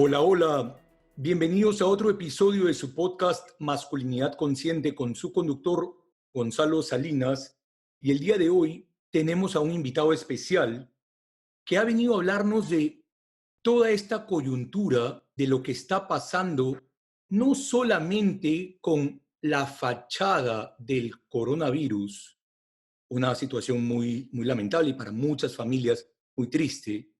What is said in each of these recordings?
Hola, hola. Bienvenidos a otro episodio de su podcast Masculinidad Consciente con su conductor Gonzalo Salinas. Y el día de hoy tenemos a un invitado especial que ha venido a hablarnos de toda esta coyuntura de lo que está pasando, no solamente con la fachada del coronavirus, una situación muy lamentable y para muchas familias muy triste,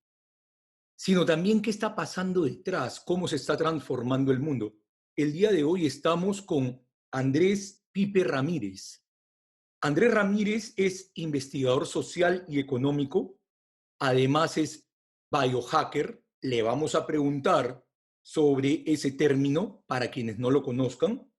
sino también qué está pasando detrás, cómo se está transformando el mundo. El día de hoy estamos con Andrés Pipe Ramírez. Andrés Ramírez es investigador social y económico, además es biohacker. Le vamos a preguntar sobre ese término para quienes no lo conozcan.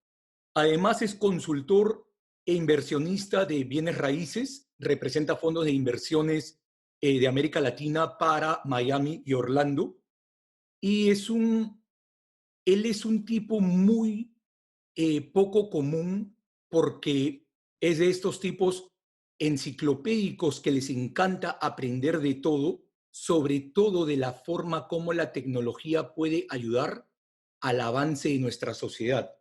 Además es consultor e inversionista de bienes raíces, representa fondos de inversiones de América Latina para Miami y Orlando. Y él es un tipo muy poco común porque es de estos tipos enciclopédicos que les encanta aprender de todo, sobre todo de la forma como la tecnología puede ayudar al avance de nuestra sociedad.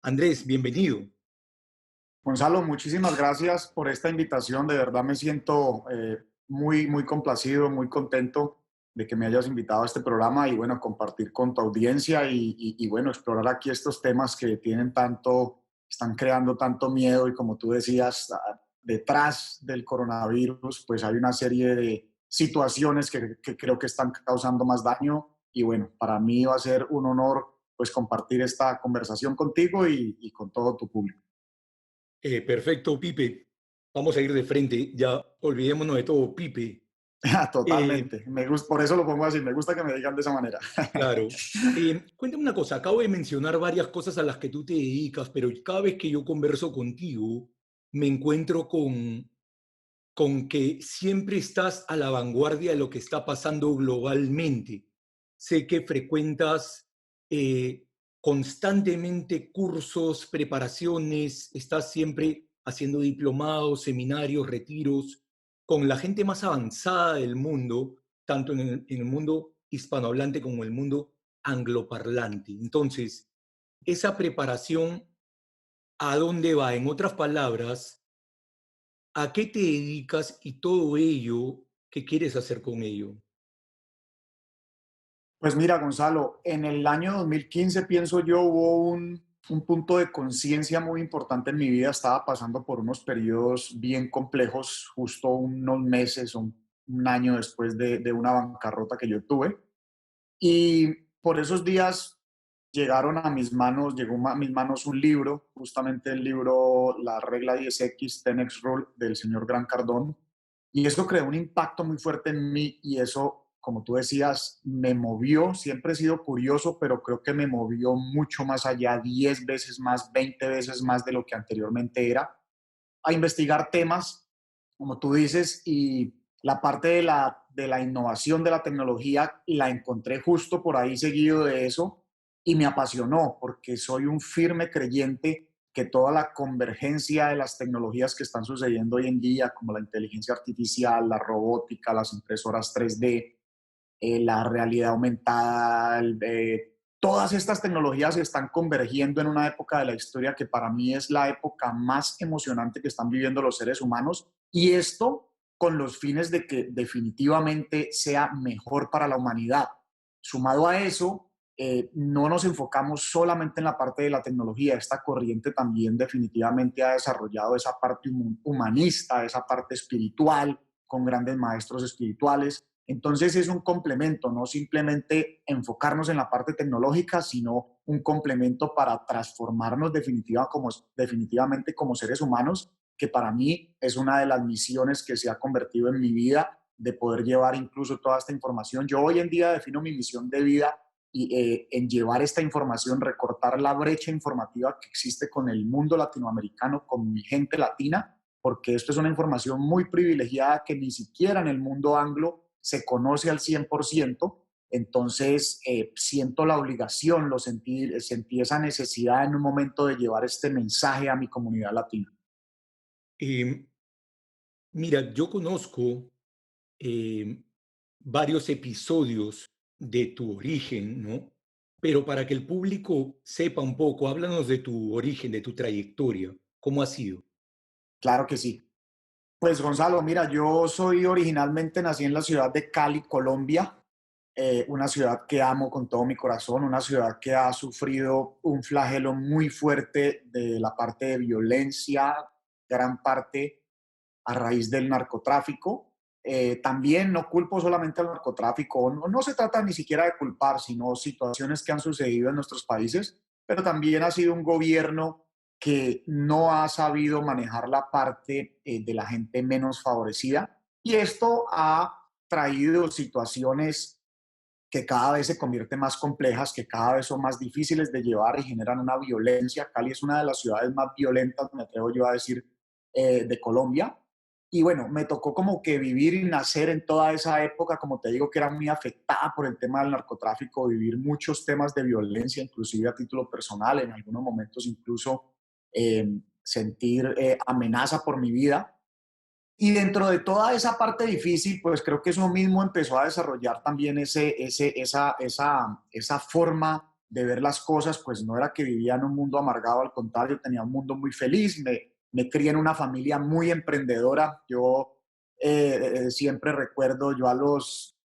Andrés, bienvenido. Gonzalo, muchísimas gracias por esta invitación. De verdad me siento muy complacido, muy contento de que me hayas invitado a este programa y bueno, compartir con tu audiencia y bueno, explorar aquí estos temas que tienen tanto, están creando tanto miedo y como tú decías, detrás del coronavirus, pues hay una serie de situaciones que creo que están causando más daño y bueno, para mí va a ser un honor pues compartir esta conversación contigo y con todo tu público. Perfecto, Pipe. Vamos a ir de frente. Ya olvidémonos de todo, Pipe. Eh, Totalmente. Me gusta, por eso lo pongo así. Me gusta que me digan de esa manera. claro. Cuéntame una cosa. Acabo de mencionar varias cosas a las que tú te dedicas, pero cada vez que yo converso contigo, me encuentro con que siempre estás a la vanguardia de lo que está pasando globalmente. Sé que frecuentas eh, constantemente cursos, preparaciones, estás siempre haciendo diplomados, seminarios, retiros, con la gente más avanzada del mundo, tanto en el mundo hispanohablante como en el mundo angloparlante. Entonces, esa preparación, ¿a dónde va? En otras palabras, ¿a qué te dedicas y todo ello, qué quieres hacer con ello? Pues mira, Gonzalo, en el año 2015, pienso yo, hubo un punto de conciencia muy importante en mi vida. Estaba pasando por unos periodos bien complejos, justo unos meses, un año después de una bancarrota que yo tuve. Y por esos días llegó a mis manos un libro, justamente el libro La regla 10X, 10X Rule del señor Grant Cardone. Y eso creó un impacto muy fuerte en mí y eso, como tú decías, me movió. Siempre he sido curioso, pero creo que me movió mucho más allá, 10 veces más, 20 veces más de lo que anteriormente era, a investigar temas, como tú dices, y la parte de la innovación de la tecnología la encontré justo por ahí seguido de eso y me apasionó porque soy un firme creyente que toda la convergencia de las tecnologías que están sucediendo hoy en día, como la inteligencia artificial, la robótica, las impresoras 3D, la realidad aumentada, todas estas tecnologías están convergiendo en una época de la historia que para mí es la época más emocionante que están viviendo los seres humanos y esto con los fines de que definitivamente sea mejor para la humanidad. Sumado a eso, no nos enfocamos solamente en la parte de la tecnología, esta corriente también definitivamente ha desarrollado esa parte humanista, esa parte espiritual, con grandes maestros espirituales. Entonces es un complemento, no simplemente enfocarnos en la parte tecnológica, sino un complemento para transformarnos definitivamente como seres humanos, que para mí es una de las misiones que se ha convertido en mi vida, de poder llevar incluso toda esta información. Yo hoy en día defino mi misión de vida en llevar esta información, recortar la brecha informativa que existe con el mundo latinoamericano, con mi gente latina, porque esto es una información muy privilegiada que ni siquiera en el mundo anglo se conoce al 100%. Entonces, siento la obligación, sentí esa necesidad en un momento de llevar este mensaje a mi comunidad latina. Eh, Mira, yo conozco eh, varios episodios de tu origen, ¿no? Pero para que el público sepa un poco, háblanos de tu origen, de tu trayectoria, ¿cómo ha sido? Claro que sí. Pues Gonzalo, mira, yo soy originalmente, nací en la ciudad de Cali, Colombia, una ciudad que amo con todo mi corazón, una ciudad que ha sufrido un flagelo muy fuerte de la parte de violencia, gran parte a raíz del narcotráfico. También no culpo solamente al narcotráfico, no, no se trata ni siquiera de culpar, sino situaciones que han sucedido en nuestros países, pero también ha sido un gobierno que no ha sabido manejar la parte de la gente menos favorecida y esto ha traído situaciones que cada vez se convierten más complejas, que cada vez son más difíciles de llevar y generan una violencia. Cali es una de las ciudades más violentas, me atrevo yo a decir, de Colombia. Y bueno, me tocó como que vivir y nacer en toda esa época, como te digo, que era muy afectada por el tema del narcotráfico, vivir muchos temas de violencia, inclusive a título personal, en algunos momentos incluso sentir amenaza por mi vida. Y dentro de toda esa parte difícil, pues creo que eso mismo empezó a desarrollar también esa forma de ver las cosas, pues no era que vivía en un mundo amargado, al contrario, tenía un mundo muy feliz, me crié en una familia muy emprendedora, yo siempre recuerdo, yo a los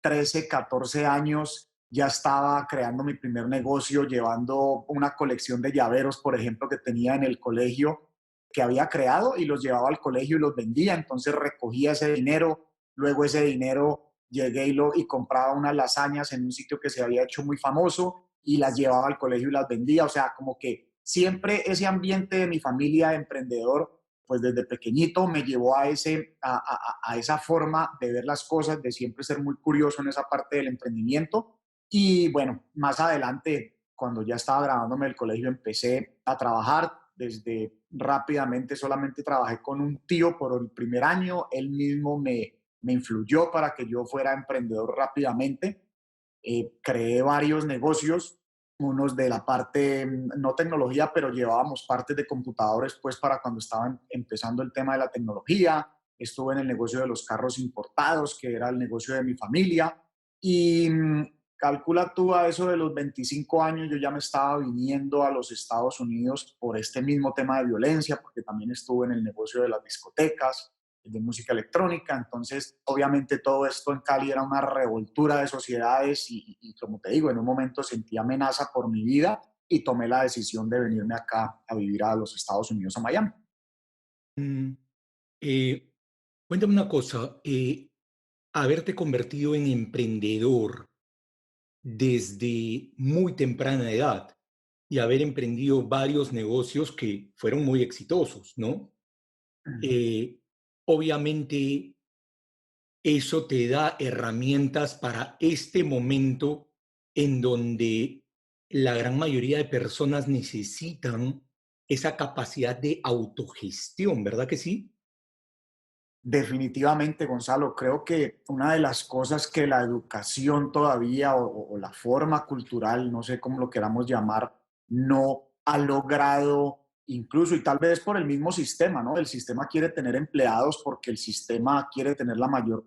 13, 14 años ya estaba creando mi primer negocio, llevando una colección de llaveros, por ejemplo, que tenía en el colegio, que había creado y los llevaba al colegio y los vendía. Entonces recogía ese dinero, luego ese dinero llegué y compraba unas lasañas en un sitio que se había hecho muy famoso y las llevaba al colegio y las vendía. O sea, como que siempre ese ambiente de mi familia emprendedor pues desde pequeñito me llevó a esa forma de ver las cosas, de siempre ser muy curioso en esa parte del emprendimiento. Y bueno, más adelante, cuando ya estaba graduándome del colegio, empecé a trabajar. Desde rápidamente solamente trabajé con un tío por el primer año. Él mismo me influyó para que yo fuera emprendedor rápidamente. Creé varios negocios, unos de la parte, no tecnología, pero llevábamos partes de computadores pues para cuando estaban empezando el tema de la tecnología. Estuve en el negocio de los carros importados, que era el negocio de mi familia. Y calcula tú a eso de los 25 años, yo ya me estaba viniendo a los Estados Unidos por este mismo tema de violencia, porque también estuve en el negocio de las discotecas, de música electrónica. Entonces, obviamente todo esto en Cali era una revoltura de sociedades y como te digo, en un momento sentí amenaza por mi vida y tomé la decisión de venirme acá a vivir a los Estados Unidos, a Miami. Mm, eh, Cuéntame una cosa, haberte convertido en emprendedor desde muy temprana edad y haber emprendido varios negocios que fueron muy exitosos, ¿no? Eh, Obviamente eso te da herramientas para este momento en donde la gran mayoría de personas necesitan esa capacidad de autogestión, ¿verdad que sí? Definitivamente, Gonzalo, creo que una de las cosas que la educación todavía o la forma cultural, no sé cómo lo queramos llamar, no ha logrado, incluso y tal vez por el mismo sistema, ¿no? El sistema quiere tener empleados porque el sistema quiere tener la mayor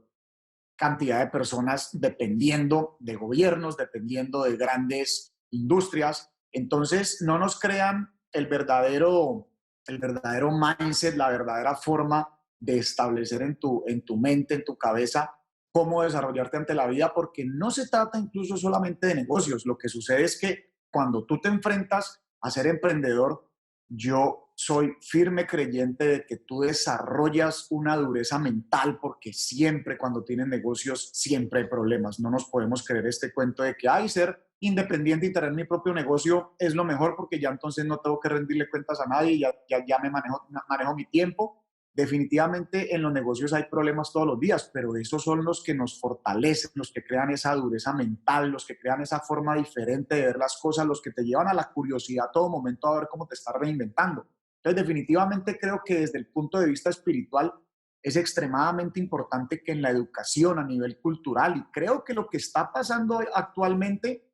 cantidad de personas dependiendo de gobiernos, dependiendo de grandes industrias. Entonces, no nos crean el verdadero mindset, la verdadera forma de establecer en tu mente, en tu cabeza, cómo desarrollarte ante la vida, porque no se trata incluso solamente de negocios. Lo que sucede es que cuando tú te enfrentas a ser emprendedor, yo soy firme creyente de que tú desarrollas una dureza mental porque siempre cuando tienes negocios siempre hay problemas. No nos podemos creer este cuento de que ay, ser independiente y tener mi propio negocio es lo mejor porque ya entonces no tengo que rendirle cuentas a nadie, ya me manejo mi tiempo. Definitivamente en los negocios hay problemas todos los días, pero esos son los que nos fortalecen, los que crean esa dureza mental, los que crean esa forma diferente de ver las cosas, los que te llevan a la curiosidad a todo momento a ver cómo te estás reinventando. Entonces, definitivamente creo que desde el punto de vista espiritual es extremadamente importante que en la educación a nivel cultural, y creo que lo que está pasando actualmente,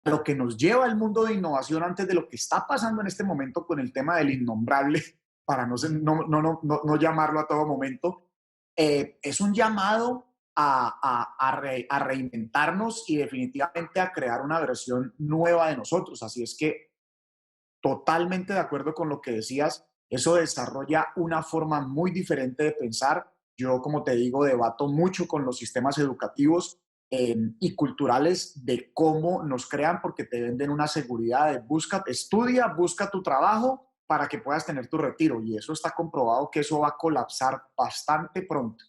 lo que nos lleva al mundo de innovación antes de lo que está pasando en este momento con el tema del innombrable, para no llamarlo a todo momento, es un llamado a reinventarnos y definitivamente a crear una versión nueva de nosotros. Así es que totalmente de acuerdo con lo que decías, eso desarrolla una forma muy diferente de pensar. Yo, como te digo, debato mucho con los sistemas educativos y culturales de cómo nos crean, porque te venden una seguridad de busca, estudia, busca tu trabajo para que puedas tener tu retiro. Y eso está comprobado que eso va a colapsar bastante pronto.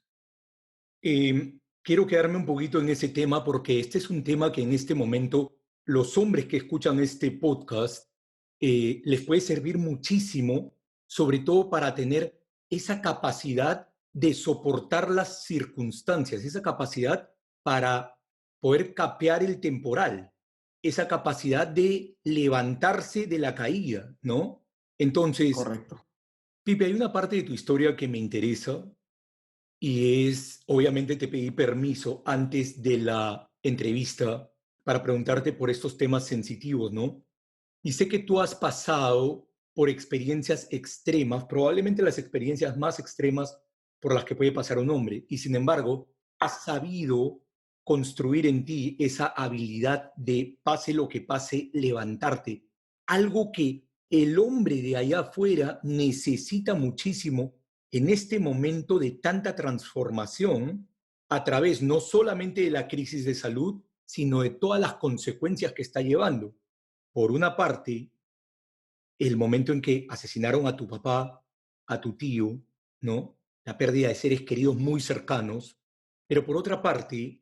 Quiero quedarme un poquito en ese tema porque este es un tema que en este momento los hombres que escuchan este podcast les puede servir muchísimo, sobre todo para tener esa capacidad de soportar las circunstancias, esa capacidad para poder capear el temporal, esa capacidad de levantarse de la caída, ¿no? Entonces, Correcto. Pipe, hay una parte de tu historia que me interesa y es, obviamente te pedí permiso antes de la entrevista para preguntarte por estos temas sensitivos, ¿no? Y sé que tú has pasado por experiencias extremas, probablemente las experiencias más extremas por las que puede pasar un hombre, y sin embargo, has sabido construir en ti esa habilidad de, pase lo que pase, levantarte. Algo que el hombre de allá afuera necesita muchísimo en este momento de tanta transformación a través no solamente de la crisis de salud, sino de todas las consecuencias que está llevando. Por una parte, el momento en que asesinaron a tu papá, a tu tío, ¿no? La pérdida de seres queridos muy cercanos, pero por otra parte,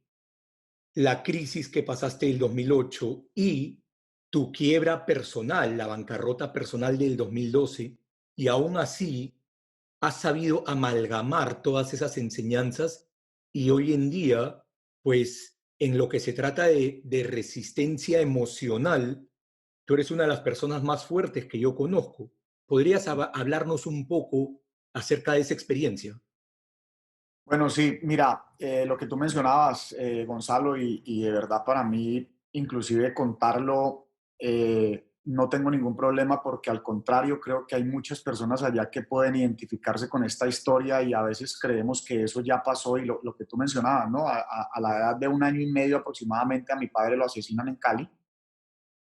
la crisis que pasaste el 2008 y tu quiebra personal, la bancarrota personal del 2012, y aún así has sabido amalgamar todas esas enseñanzas y hoy en día, pues en lo que se trata de resistencia emocional, tú eres una de las personas más fuertes que yo conozco. ¿Podrías hablarnos un poco acerca de esa experiencia? Bueno, sí, mira, lo que tú mencionabas, Gonzalo, y de verdad para mí, inclusive contarlo, no tengo ningún problema porque al contrario, creo que hay muchas personas allá que pueden identificarse con esta historia y a veces creemos que eso ya pasó y lo que tú mencionabas, ¿no? A la edad de 1 año y medio aproximadamente a mi padre lo asesinan en Cali.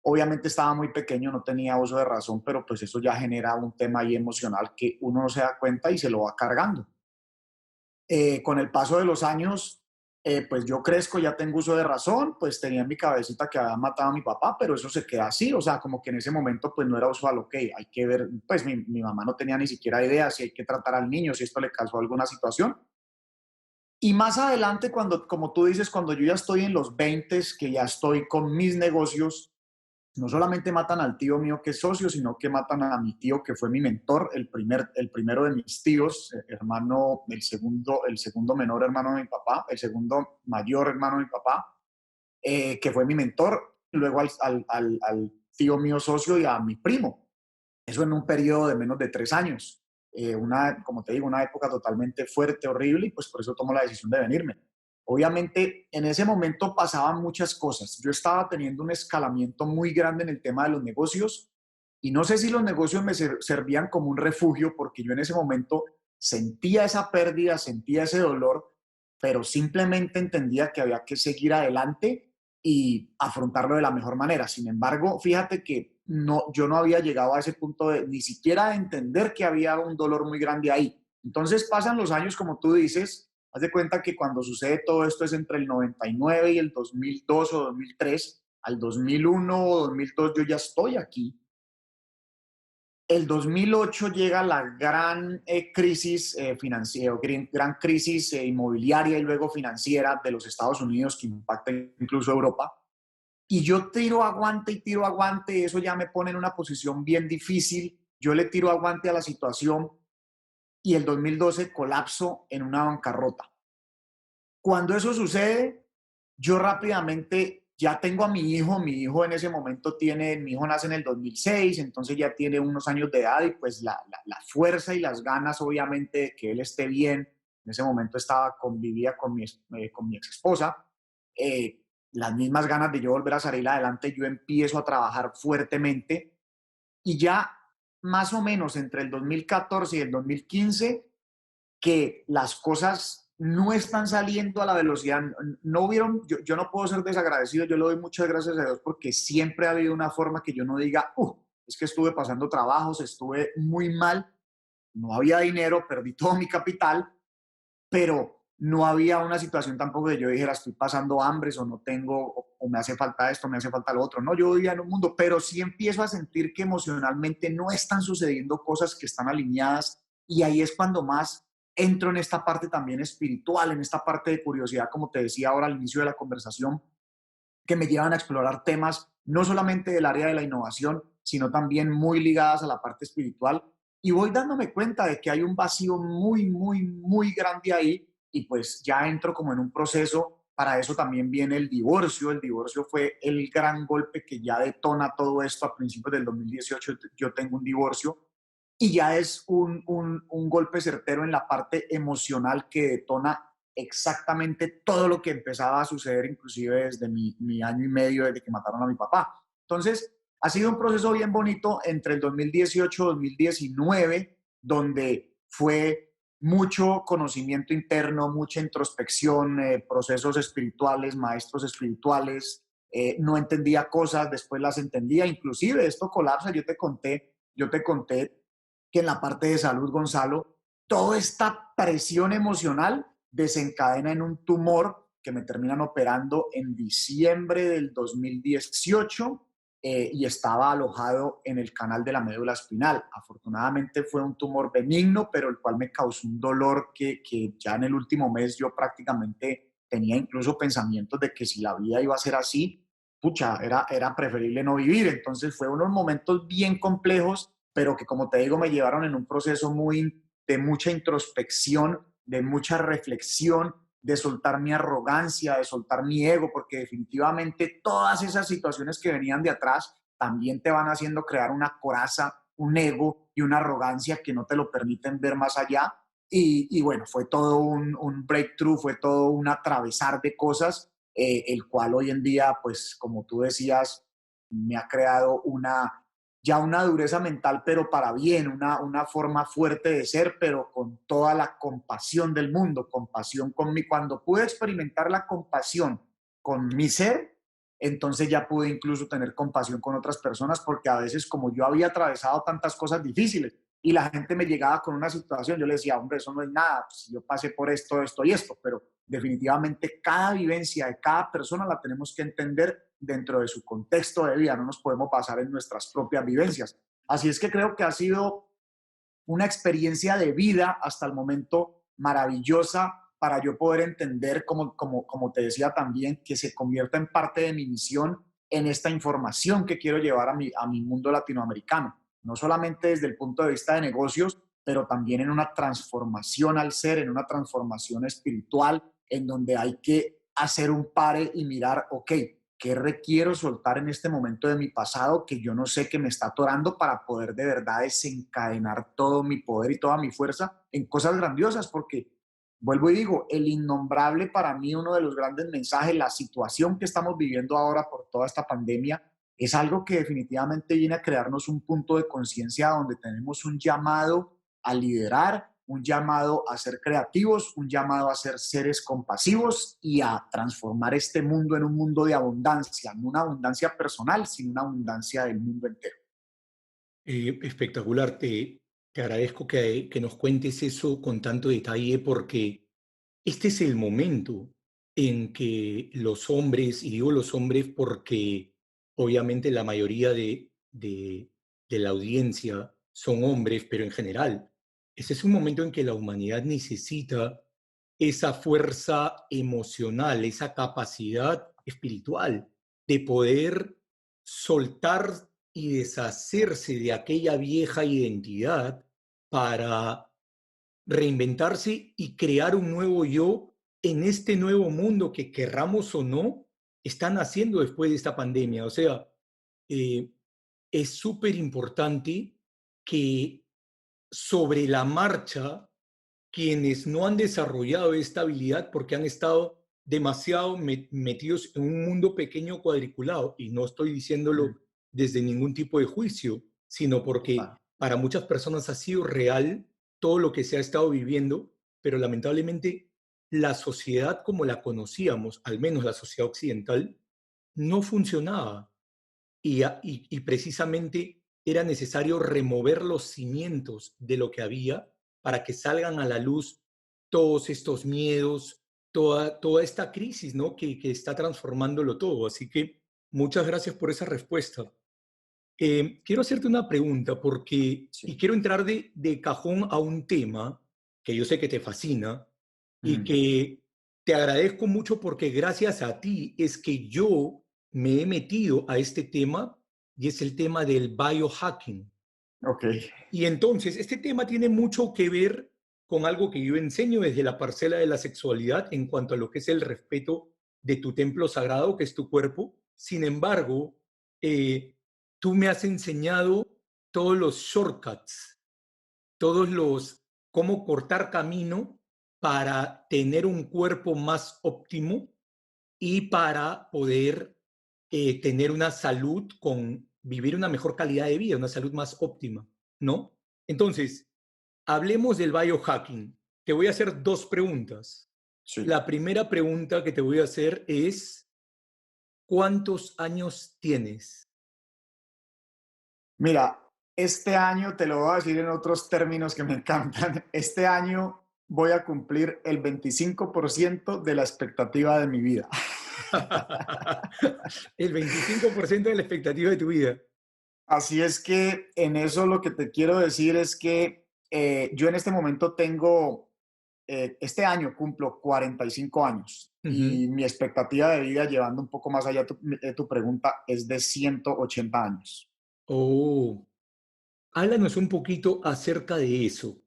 Obviamente estaba muy pequeño, no tenía uso de razón, pero pues eso ya genera un tema ahí emocional que uno no se da cuenta y se lo va cargando. Con el paso de los años, pues yo crezco, ya tengo uso de razón, pues tenía en mi cabecita que había matado a mi papá, pero eso se queda así, o sea, como que en ese momento pues no era usual, ok, hay que ver, pues mi mamá no tenía ni siquiera idea si hay que tratar al niño, si esto le causó alguna situación. Y más adelante, cuando, como tú dices, cuando yo ya estoy en los 20, que ya estoy con mis negocios, no solamente matan al tío mío que es socio, sino que matan a mi tío que fue mi mentor, el primero de mis tíos, hermano, el segundo menor hermano de mi papá, el segundo mayor hermano de mi papá, que fue mi mentor, luego al tío mío socio y a mi primo. Eso en un periodo de menos de 3 años. Como te digo, una época totalmente fuerte, horrible, y pues por eso tomo la decisión de venirme. Obviamente, en ese momento pasaban muchas cosas. Yo estaba teniendo un escalamiento muy grande en el tema de los negocios y no sé si los negocios me servían como un refugio porque yo en ese momento sentía esa pérdida, sentía ese dolor, pero simplemente entendía que había que seguir adelante y afrontarlo de la mejor manera. Sin embargo, fíjate que no, yo no había llegado a ese punto de ni siquiera de entender que había un dolor muy grande ahí. Entonces pasan los años, como tú dices, haz de cuenta que cuando sucede todo esto es entre el 99 y el 2002 o 2003, al 2001 o 2002 yo ya estoy aquí. El 2008 llega la gran crisis financiera, gran crisis inmobiliaria y luego financiera de los Estados Unidos que impacta incluso Europa. Y yo tiro aguante, eso ya me pone en una posición bien difícil. Yo le tiro aguante a la situación y el 2012 colapso en una bancarrota. Cuando eso sucede, yo rápidamente ya tengo a mi hijo en ese momento mi hijo nace en el 2006, entonces ya tiene unos años de edad y pues la fuerza y las ganas obviamente de que él esté bien, en ese momento convivía con mi ex esposa, las mismas ganas de yo volver a salir adelante, yo empiezo a trabajar fuertemente y ya más o menos entre el 2014 y el 2015 que las cosas no están saliendo a la velocidad, no hubieron, yo no puedo ser desagradecido, yo le doy muchas gracias a Dios porque siempre ha habido una forma que yo no diga, es que estuve pasando trabajos, estuve muy mal, no había dinero, perdí todo mi capital, pero no había una situación tampoco de yo dijera estoy pasando hambres o no tengo, o me hace falta esto, me hace falta lo otro. No, yo vivía en un mundo, pero sí empiezo a sentir que emocionalmente no están sucediendo cosas que están alineadas y ahí es cuando más entro en esta parte también espiritual, en esta parte de curiosidad, como te decía ahora al inicio de la conversación, que me llevan a explorar temas no solamente del área de la innovación, sino también muy ligadas a la parte espiritual. Y voy dándome cuenta de que hay un vacío muy, muy, muy grande ahí y pues ya entro como en un proceso. Para eso también viene el divorcio. El divorcio fue el gran golpe que ya detona todo esto. A principios del 2018 yo tengo un divorcio y ya es un golpe certero en la parte emocional que detona exactamente todo lo que empezaba a suceder, inclusive desde mi año y medio desde que mataron a mi papá. Entonces, ha sido un proceso bien bonito entre el 2018 y 2019, donde fue mucho conocimiento interno, mucha introspección, procesos espirituales, maestros espirituales. No entendía cosas, después las entendía. Inclusive esto colapsa, yo te conté que en la parte de salud, Gonzalo, toda esta presión emocional desencadena en un tumor que me terminan operando en diciembre del 2018 y estaba alojado en el canal de la médula espinal. Afortunadamente fue un tumor benigno, pero el cual me causó un dolor que ya en el último mes yo prácticamente tenía incluso pensamientos de que si la vida iba a ser así, pucha, era preferible no vivir. Entonces fue unos momentos bien complejos, pero que como te digo me llevaron en un proceso de mucha introspección, de mucha reflexión, de soltar mi arrogancia, de soltar mi ego, porque definitivamente todas esas situaciones que venían de atrás también te van haciendo crear una coraza, un ego y una arrogancia que no te lo permiten ver más allá. Y bueno, fue todo un breakthrough, fue todo un atravesar de cosas, el cual hoy en día, pues como tú decías, me ha creado ya una dureza mental, pero para bien, una forma fuerte de ser, pero con toda la compasión del mundo, compasión con mí. Cuando pude experimentar la compasión con mi ser, entonces ya pude incluso tener compasión con otras personas, porque a veces como yo había atravesado tantas cosas difíciles y la gente me llegaba con una situación, yo le decía, hombre, eso no es nada, pues, yo pasé por esto, esto y esto, pero definitivamente cada vivencia de cada persona la tenemos que entender dentro de su contexto de vida, no nos podemos basar en nuestras propias vivencias. Así es que creo que ha sido una experiencia de vida hasta el momento maravillosa para yo poder entender, como te decía también, que se convierta en parte de mi misión en esta información que quiero llevar a mi mundo latinoamericano, no solamente desde el punto de vista de negocios, pero también en una transformación al ser, en una transformación espiritual, en donde hay que hacer un pare y mirar, ok, ¿qué requiero soltar en este momento de mi pasado que yo no sé que me está atorando para poder de verdad desencadenar todo mi poder y toda mi fuerza en cosas grandiosas? Porque, vuelvo y digo, el innombrable para mí, uno de los grandes mensajes, la situación que estamos viviendo ahora por toda esta pandemia, es algo que definitivamente viene a crearnos un punto de conciencia donde tenemos un llamado a liderar, un llamado a ser creativos, un llamado a ser seres compasivos y a transformar este mundo en un mundo de abundancia, no una abundancia personal, sino una abundancia del mundo entero. Espectacular, te agradezco que nos cuentes eso con tanto detalle porque este es el momento en que los hombres, y digo los hombres porque obviamente la mayoría de la audiencia son hombres, pero en general, ese es un momento en que la humanidad necesita esa fuerza emocional, esa capacidad espiritual de poder soltar y deshacerse de aquella vieja identidad para reinventarse y crear un nuevo yo en este nuevo mundo que querramos o no, están haciendo después de esta pandemia. O sea, eh, es súper importante que sobre la marcha, quienes no han desarrollado esta habilidad porque han estado demasiado metidos en un mundo pequeño cuadriculado, y no estoy diciéndolo desde ningún tipo de juicio, sino porque Claro. para muchas personas ha sido real todo lo que se ha estado viviendo, pero lamentablemente la sociedad como la conocíamos, al menos la sociedad occidental, no funcionaba. Y precisamente era necesario remover los cimientos de lo que había para que salgan a la luz todos estos miedos, toda esta crisis, ¿no? Que está transformándolo todo. Así que muchas gracias por esa respuesta. Quiero hacerte una pregunta y Sí. quiero entrar de cajón a un tema que yo sé que te fascina y Mm, que te agradezco mucho porque gracias a ti es que yo me he metido a este tema y es el tema del biohacking. ok, Y entonces, este tema tiene mucho que ver con algo que yo enseño desde la parcela de la sexualidad en cuanto a lo que es el respeto de tu templo sagrado, que es tu cuerpo. Sin embargo, tú me has enseñado todos los shortcuts, todos los, cómo cortar camino para tener un cuerpo más óptimo y para poder tener una salud con vivir una mejor calidad de vida, una salud más óptima, ¿no? Entonces, hablemos del biohacking. Te voy a hacer dos preguntas. sí. La primera pregunta que te voy a hacer es, ¿cuántos años tienes? Mira, este año, te lo voy a decir en otros términos que me encantan, este año voy a cumplir el 25% de la expectativa de mi vida. El 25% de la expectativa de tu vida. Así es que en eso lo que te quiero decir es que yo en este momento tengo, este año cumplo 45 años Ujú. y mi expectativa de vida, llevando un poco más allá tu pregunta, es de 180 años. Oh, háblanos un poquito acerca de eso.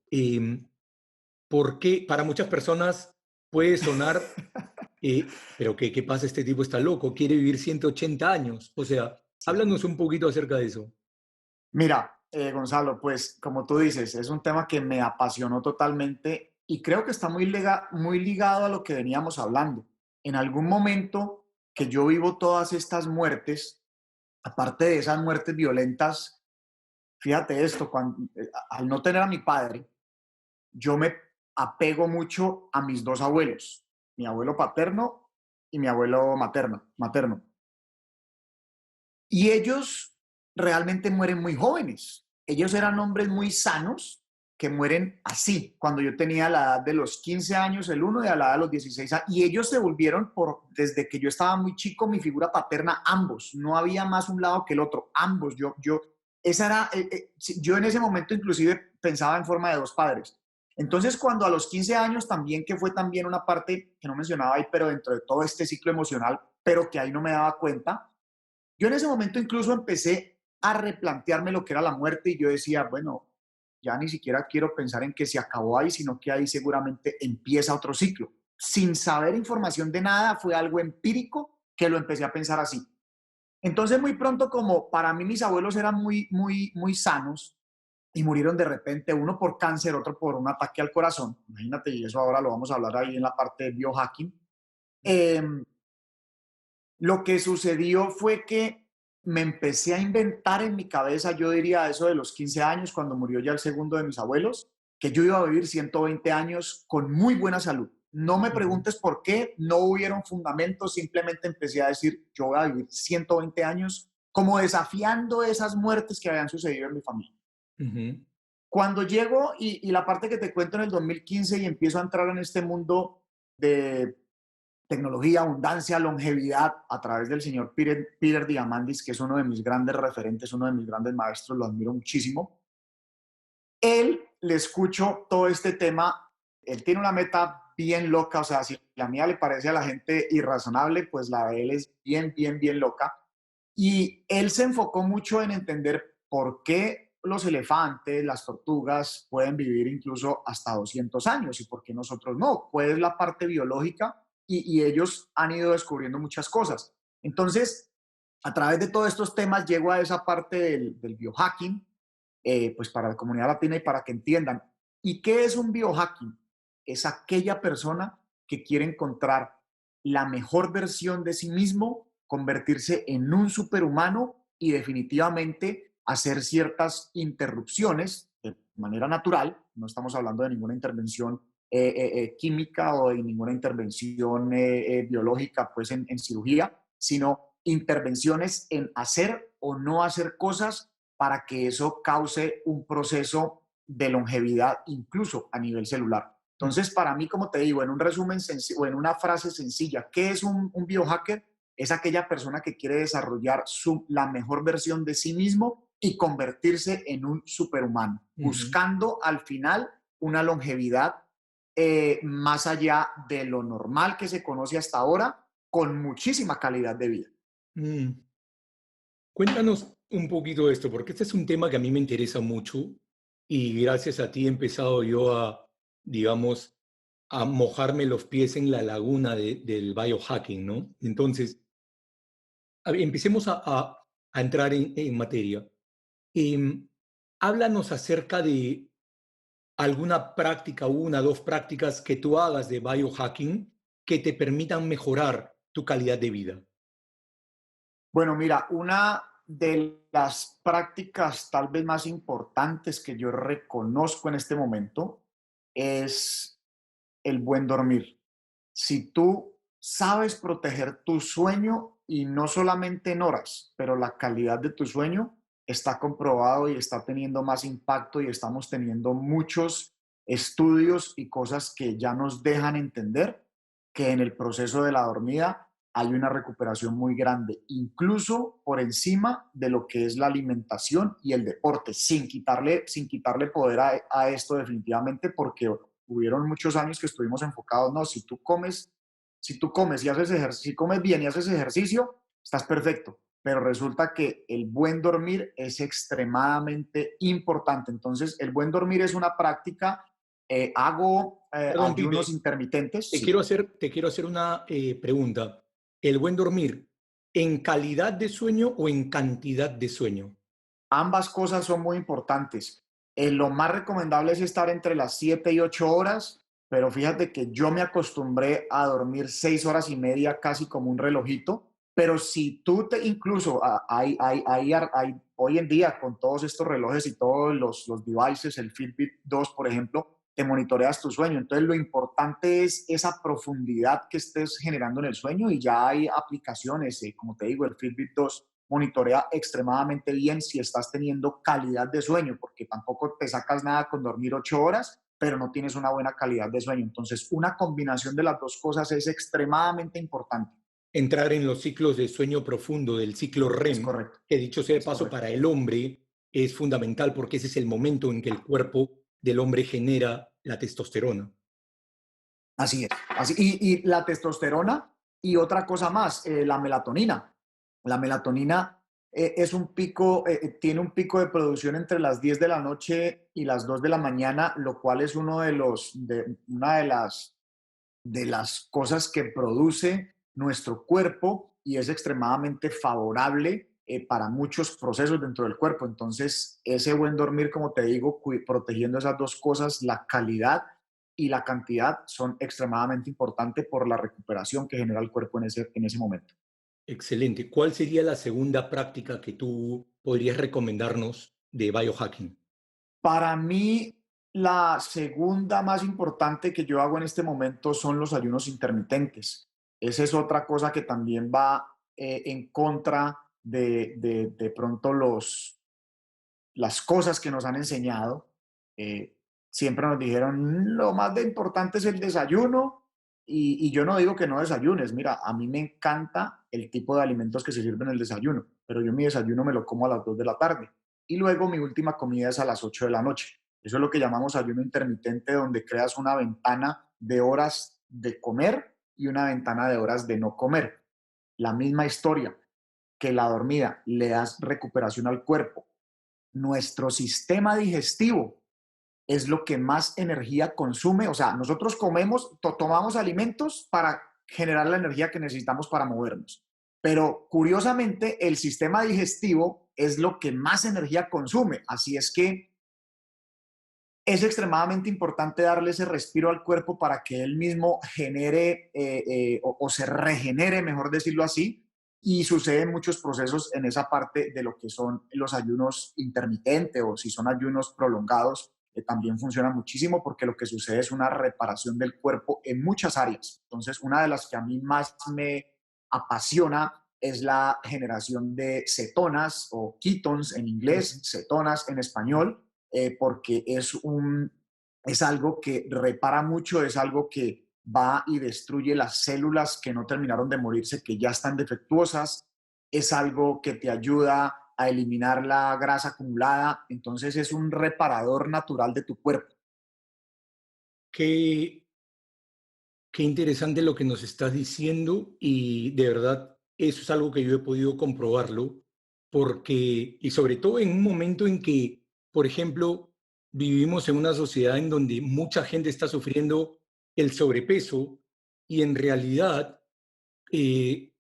Porque para muchas personas puede sonar, pero ¿qué pasa? Este tipo está loco, quiere vivir 180 años. O sea, Sí. háblanos un poquito acerca de eso. Mira, Gonzalo, pues como tú dices, es un tema que me apasionó totalmente y creo que está muy ligado a lo que veníamos hablando. En algún momento que yo vivo todas estas muertes, aparte de esas muertes violentas, fíjate esto, al no tener a mi padre, yo me apego mucho a mis dos abuelos, mi abuelo paterno y mi abuelo materno. Y ellos realmente mueren muy jóvenes. Ellos eran hombres muy sanos que mueren así, cuando yo tenía la edad de los 15 años, el uno, y a la edad de los 16 años. Y ellos se volvieron, desde que yo estaba muy chico, mi figura paterna, ambos. No había más un lado que el otro, ambos. Esa era, yo en ese momento inclusive pensaba en forma de dos padres. Entonces, cuando a los 15 años también, que fue también una parte que no mencionaba ahí, pero dentro de todo este ciclo emocional, pero que ahí no me daba cuenta, yo en ese momento incluso empecé a replantearme lo que era la muerte y yo decía, bueno, ya ni siquiera quiero pensar en que se acabó ahí, sino que ahí seguramente empieza otro ciclo. Sin saber información de nada, fue algo empírico que lo empecé a pensar así. Entonces, muy pronto, como para mí mis abuelos eran muy sanos y murieron de repente, uno por cáncer, otro por un ataque al corazón, imagínate, y eso ahora lo vamos a hablar ahí en la parte de biohacking. eh, lo que sucedió fue que me empecé a inventar en mi cabeza, yo diría eso de los 15 años, cuando murió ya el segundo de mis abuelos, que yo iba a vivir 120 años con muy buena salud. No me Ujú, preguntes por qué, no hubieron fundamentos, simplemente empecé a decir, yo voy a vivir 120 años como desafiando esas muertes que habían sucedido en mi familia. ujú. Cuando llego y la parte que te cuento en el 2015 y empiezo a entrar en este mundo de tecnología, abundancia, longevidad a través del señor Peter Diamandis, que es uno de mis grandes referentes, uno de mis grandes maestros, lo admiro muchísimo. Él le escucho todo este tema, él tiene una meta bien loca, o sea, si la mía le parece a la gente irrazonable, pues la de él es bien loca. Y él se enfocó mucho en entender por qué los elefantes, las tortugas pueden vivir incluso hasta 200 años y por qué nosotros no. Pues es la parte biológica y ellos han ido descubriendo muchas cosas. Entonces, a través de todos estos temas llego a esa parte del biohacking, pues para la comunidad latina y para que entiendan. ¿Y qué es un biohacking? Es aquella persona que quiere encontrar la mejor versión de sí mismo, convertirse en un superhumano y definitivamente hacer ciertas interrupciones de manera natural. No estamos hablando de ninguna intervención química o de ninguna intervención biológica pues en cirugía, sino intervenciones en hacer o no hacer cosas para que eso cause un proceso de longevidad incluso a nivel celular. Entonces, para mí, como te digo, en un resumen o en una frase sencilla, ¿qué es un biohacker? Es aquella persona que quiere desarrollar la mejor versión de sí mismo y convertirse en un superhumano, buscando al final una longevidad más allá de lo normal que se conoce hasta ahora, con muchísima calidad de vida. Mm. Cuéntanos un poquito de esto, porque este es un tema que a mí me interesa mucho y gracias a ti he empezado yo a, digamos, a mojarme los pies en la laguna del biohacking, ¿no? Entonces, empecemos a entrar en materia. Em, Háblanos acerca de alguna práctica, una, dos prácticas que tú hagas de biohacking que te permitan mejorar tu calidad de vida. Bueno, mira, una de las prácticas tal vez más importantes que yo reconozco en este momento es el buen dormir. Si tú sabes proteger tu sueño y no solamente en horas, pero la calidad de tu sueño está comprobado y está teniendo más impacto y estamos teniendo muchos estudios y cosas que ya nos dejan entender que en el proceso de la dormida hay una recuperación muy grande, incluso por encima de lo que es la alimentación y el deporte, sin quitarle poder a esto definitivamente, porque hubieron muchos años que estuvimos enfocados, no, si tú comes y haces ejercicio, si comes bien y haces ejercicio, estás perfecto. Pero resulta que el buen dormir es extremadamente importante. Entonces, el buen dormir es una práctica. Hago Perdón, ayunos Pipe, intermitentes, te sí. quiero hacer una pregunta. ¿El buen dormir en calidad de sueño o en cantidad de sueño? Ambas cosas son muy importantes. Lo más recomendable es estar entre las 7 y 8 horas, pero fíjate que yo me acostumbré a dormir 6 horas y media casi como un relojito, pero si tú incluso hoy en día con todos estos relojes y todos los devices, el Fitbit 2, por ejemplo, te monitoreas tu sueño. Entonces lo importante es esa profundidad que estés generando en el sueño y ya hay aplicaciones, como te digo, el Fitbit 2 monitorea extremadamente bien si estás teniendo calidad de sueño, porque tampoco te sacas nada con dormir 8 horas, pero no tienes una buena calidad de sueño. Entonces, una combinación de las dos cosas es extremadamente importante. Entrar en los ciclos de sueño profundo, del ciclo Es REM, correcto, que dicho sea de es paso correcto. para el hombre, es fundamental porque ese es el momento en que el cuerpo del hombre genera la testosterona. Así es. Y la testosterona y otra cosa más, la melatonina. La melatonina tiene un pico de producción entre las 10 de la noche y las 2 de la mañana, lo cual es una de las cosas que produce nuestro cuerpo y es extremadamente favorable para muchos procesos dentro del cuerpo. Entonces, ese buen dormir, como te digo, protegiendo esas dos cosas, la calidad y la cantidad son extremadamente importantes por la recuperación que genera el cuerpo en ese momento. Excelente. ¿Cuál sería la segunda práctica que tú podrías recomendarnos de biohacking? Para mí, la segunda más importante que yo hago en este momento son los ayunos intermitentes. Esa es otra cosa que también va en contra de pronto las cosas que nos han enseñado. Eh, Siempre nos dijeron, lo más de importante es el desayuno y yo no digo que no desayunes. Mira, a mí me encanta el tipo de alimentos que se sirven en el desayuno, pero yo mi desayuno me lo como a las 2 de la tarde y luego mi última comida es a las 8 de la noche. Eso es lo que llamamos ayuno intermitente, donde creas una ventana de horas de comer y una ventana de horas de no comer. La misma historia que la dormida, le das recuperación al cuerpo. Nuestro sistema digestivo es lo que más energía consume. O sea, nosotros tomamos alimentos para generar la energía que necesitamos para movernos. Pero curiosamente, el sistema digestivo es lo que más energía consume. Así es que es extremadamente importante darle ese respiro al cuerpo para que él mismo genere o se regenere, mejor decirlo así, y suceden muchos procesos en esa parte de lo que son los ayunos intermitentes o si son ayunos prolongados también funciona muchísimo porque lo que sucede es una reparación del cuerpo en muchas áreas. Entonces, una de las que a mí más me apasiona es la generación de cetonas o ketones en inglés, cetonas en español, porque es algo que repara mucho, es algo que va y destruye las células que no terminaron de morirse, que ya están defectuosas, es algo que te ayuda a eliminar la grasa acumulada, entonces es un reparador natural de tu cuerpo. Qué, qué interesante lo que nos estás diciendo y de verdad eso es algo que yo he podido comprobarlo porque, y sobre todo en un momento en que, por ejemplo, vivimos en una sociedad en donde mucha gente está sufriendo el sobrepeso y en realidad eh,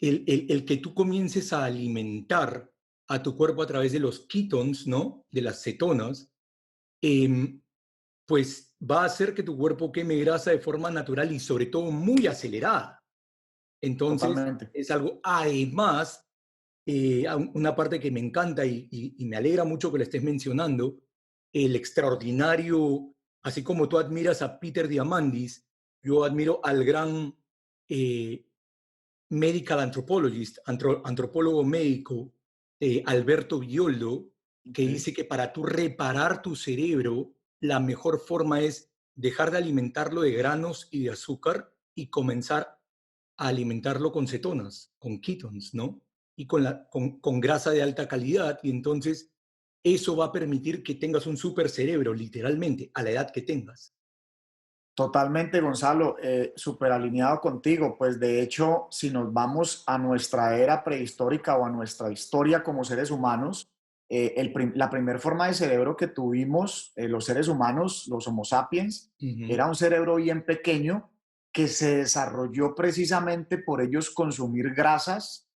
el que tú comiences a alimentar a tu cuerpo a través de los ketones, ¿no? De las cetonas, em, pues va a hacer que tu cuerpo queme grasa de forma natural y sobre todo muy acelerada. Entonces, Totalmente. es algo, además, una parte que me encanta y me alegra mucho que lo estés mencionando, el extraordinario, así como tú admiras a Peter Diamandis, yo admiro al gran eh, medical anthropologist, antropólogo médico, Alberto Villoldo, que Okay. dice que para tú reparar tu cerebro, la mejor forma es dejar de alimentarlo de granos y de azúcar y comenzar a alimentarlo con cetonas, con ketones, ¿no? Y con grasa de alta calidad. Y entonces eso va a permitir que tengas un super cerebro, literalmente, a la edad que tengas. Totalmente, Gonzalo, súper alineado contigo. Pues de hecho, si nos vamos a nuestra era prehistórica o a nuestra historia como seres humanos, la primera forma de cerebro que tuvimos los seres humanos, los Homo sapiens, Ujú. era un cerebro bien pequeño que se desarrolló precisamente por ellos consumir grasas,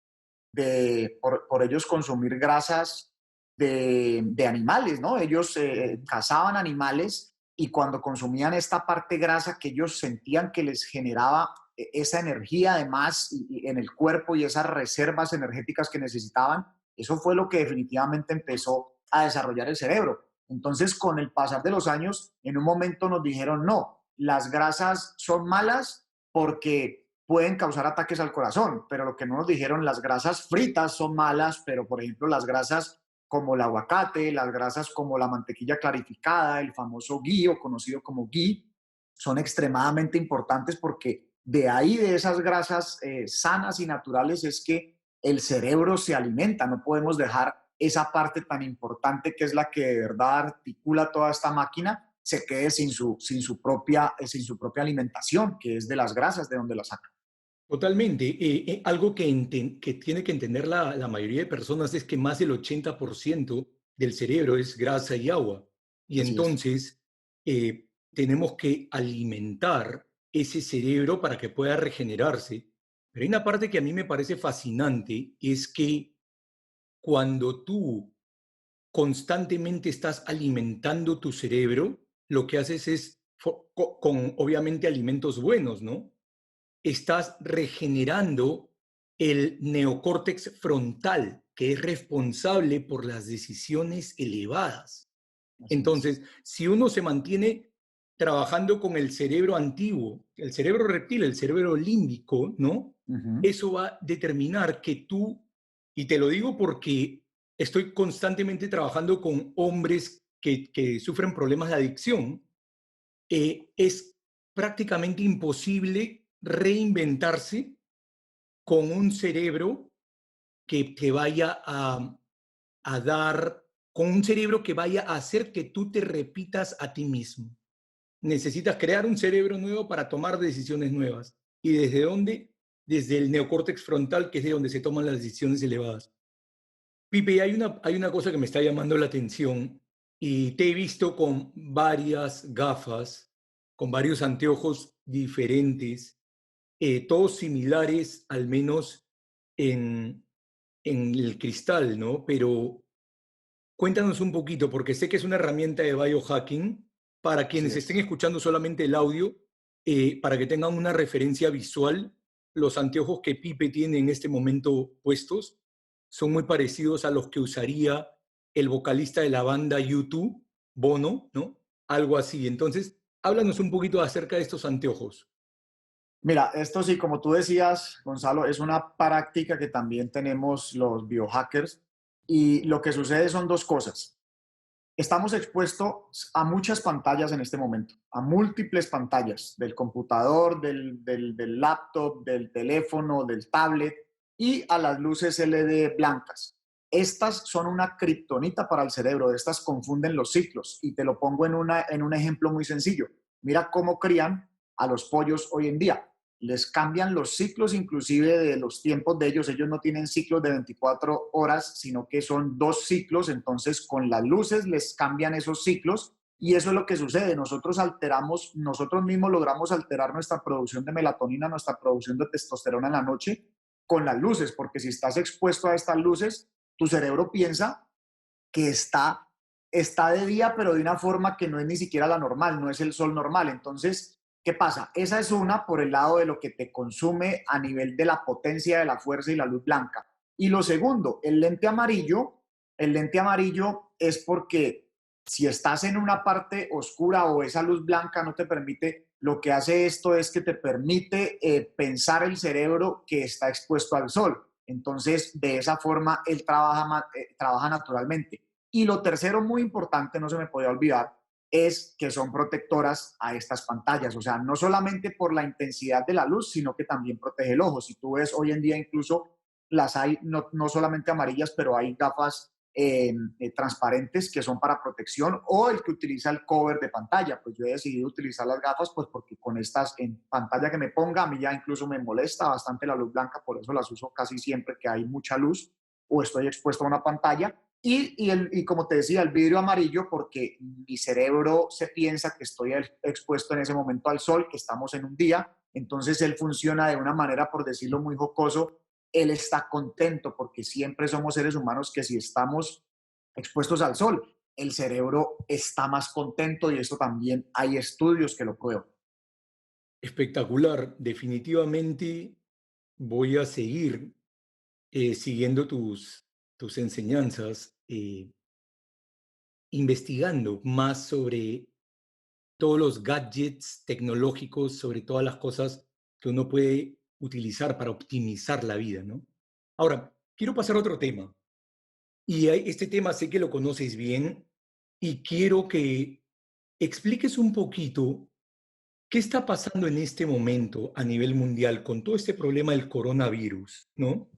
por ellos consumir grasas de animales, ¿no? Ellos cazaban animales y cuando consumían esta parte grasa que ellos sentían que les generaba esa energía además en el cuerpo y esas reservas energéticas que necesitaban, eso fue lo que definitivamente empezó a desarrollar el cerebro. Entonces, con el pasar de los años, en un momento nos dijeron, no, las grasas son malas porque pueden causar ataques al corazón, pero lo que no nos dijeron, las grasas fritas son malas, pero por ejemplo las grasas como el aguacate, las grasas como la mantequilla clarificada, el famoso ghee o conocido como ghee, son extremadamente importantes porque de ahí, de esas grasas sanas y naturales, es que el cerebro se alimenta. No podemos dejar esa parte tan importante que es la que de verdad articula toda esta máquina se quede sin su propia alimentación, que es de las grasas de donde la saca. Totalmente. Algo que tiene que entender la mayoría de personas es que más del 80% del cerebro es grasa y agua. Y Así es. entonces tenemos que alimentar ese cerebro para que pueda regenerarse. Pero hay una parte que a mí me parece fascinante, es que cuando tú constantemente estás alimentando tu cerebro, lo que haces es, con obviamente alimentos buenos, ¿no? Estás regenerando el neocórtex frontal, que es responsable por las decisiones elevadas. Así es. Entonces, si uno se mantiene trabajando con el cerebro antiguo, el cerebro reptil, el cerebro límbico, ¿no? Ujú. Eso va a determinar que tú, y te lo digo porque estoy constantemente trabajando con hombres que sufren problemas de adicción, es prácticamente imposible reinventarse con un cerebro que vaya a dar, con un cerebro que vaya a hacer que tú te repitas a ti mismo. Necesitas crear un cerebro nuevo para tomar decisiones nuevas. ¿Y desde dónde? Desde el neocórtex frontal, que es de donde se toman las decisiones elevadas. Pipe, hay una cosa que me está llamando la atención y te he visto con varias gafas, con varios anteojos diferentes, todos similares, al menos en, en el cristal, ¿no? Pero cuéntanos un poquito, porque sé que es una herramienta de biohacking para Así quienes estén es. escuchando solamente el audio, para que tengan una referencia visual. Los anteojos que Pipe tiene en este momento puestos son muy parecidos a los que usaría el vocalista de la banda U2, bono, ¿no? Algo así. Entonces, háblanos un poquito acerca de estos anteojos. Mira, esto sí, como tú decías, Gonzalo, es una práctica que también tenemos los biohackers y lo que sucede son dos cosas. Estamos expuestos a muchas pantallas en este momento, a múltiples pantallas del computador, del laptop, del teléfono, del tablet y a las luces LED blancas. Estas son una kriptonita para el cerebro, estas confunden los ciclos y te lo pongo en un ejemplo muy sencillo. Mira cómo crían a los pollos hoy en día. Les cambian los ciclos inclusive de los tiempos de ellos. Ellos no tienen ciclos de 24 horas, sino que son 2 ciclos. Entonces, con las luces les cambian esos ciclos y eso es lo que sucede. Nosotros alteramos, nosotros mismos logramos alterar nuestra producción de melatonina, nuestra producción de testosterona en la noche con las luces, porque si estás expuesto a estas luces, tu cerebro piensa que está de día, pero de una forma que no es ni siquiera la normal, no es el sol normal. Entonces, ¿qué pasa? Esa es una por el lado de lo que te consume a nivel de la potencia, de la fuerza y la luz blanca. Y lo segundo, el lente amarillo es porque si estás en una parte oscura o esa luz blanca no te permite, lo que hace esto es que te permite pensar el cerebro que está expuesto al sol. Entonces, de esa forma, él trabaja naturalmente. Y lo tercero, muy importante, no se me podía olvidar, es que son protectoras a estas pantallas. O sea, no solamente por la intensidad de la luz, sino que también protege el ojo. Si tú ves hoy en día incluso las hay, no solamente amarillas, pero hay gafas transparentes que son para protección o el que utiliza el cover de pantalla. Pues yo he decidido utilizar las gafas pues porque con estas en pantalla que me ponga, a mí ya incluso me molesta bastante la luz blanca, por eso las uso casi siempre que hay mucha luz o estoy expuesto a una pantalla. Y como te decía, el vidrio amarillo, porque mi cerebro se piensa que estoy expuesto en ese momento al sol, que estamos en un día, entonces él funciona de una manera, por decirlo muy jocoso, él está contento, porque siempre somos seres humanos que si estamos expuestos al sol, el cerebro está más contento y eso también hay estudios que lo prueban. Espectacular. Definitivamente voy a seguir siguiendo tus enseñanzas, investigando más sobre todos los gadgets tecnológicos, sobre todas las cosas que uno puede utilizar para optimizar la vida, ¿no? Ahora, quiero pasar a otro tema. Y este tema sé que lo conoces bien y quiero que expliques un poquito qué está pasando en este momento a nivel mundial con todo este problema del coronavirus, ¿no?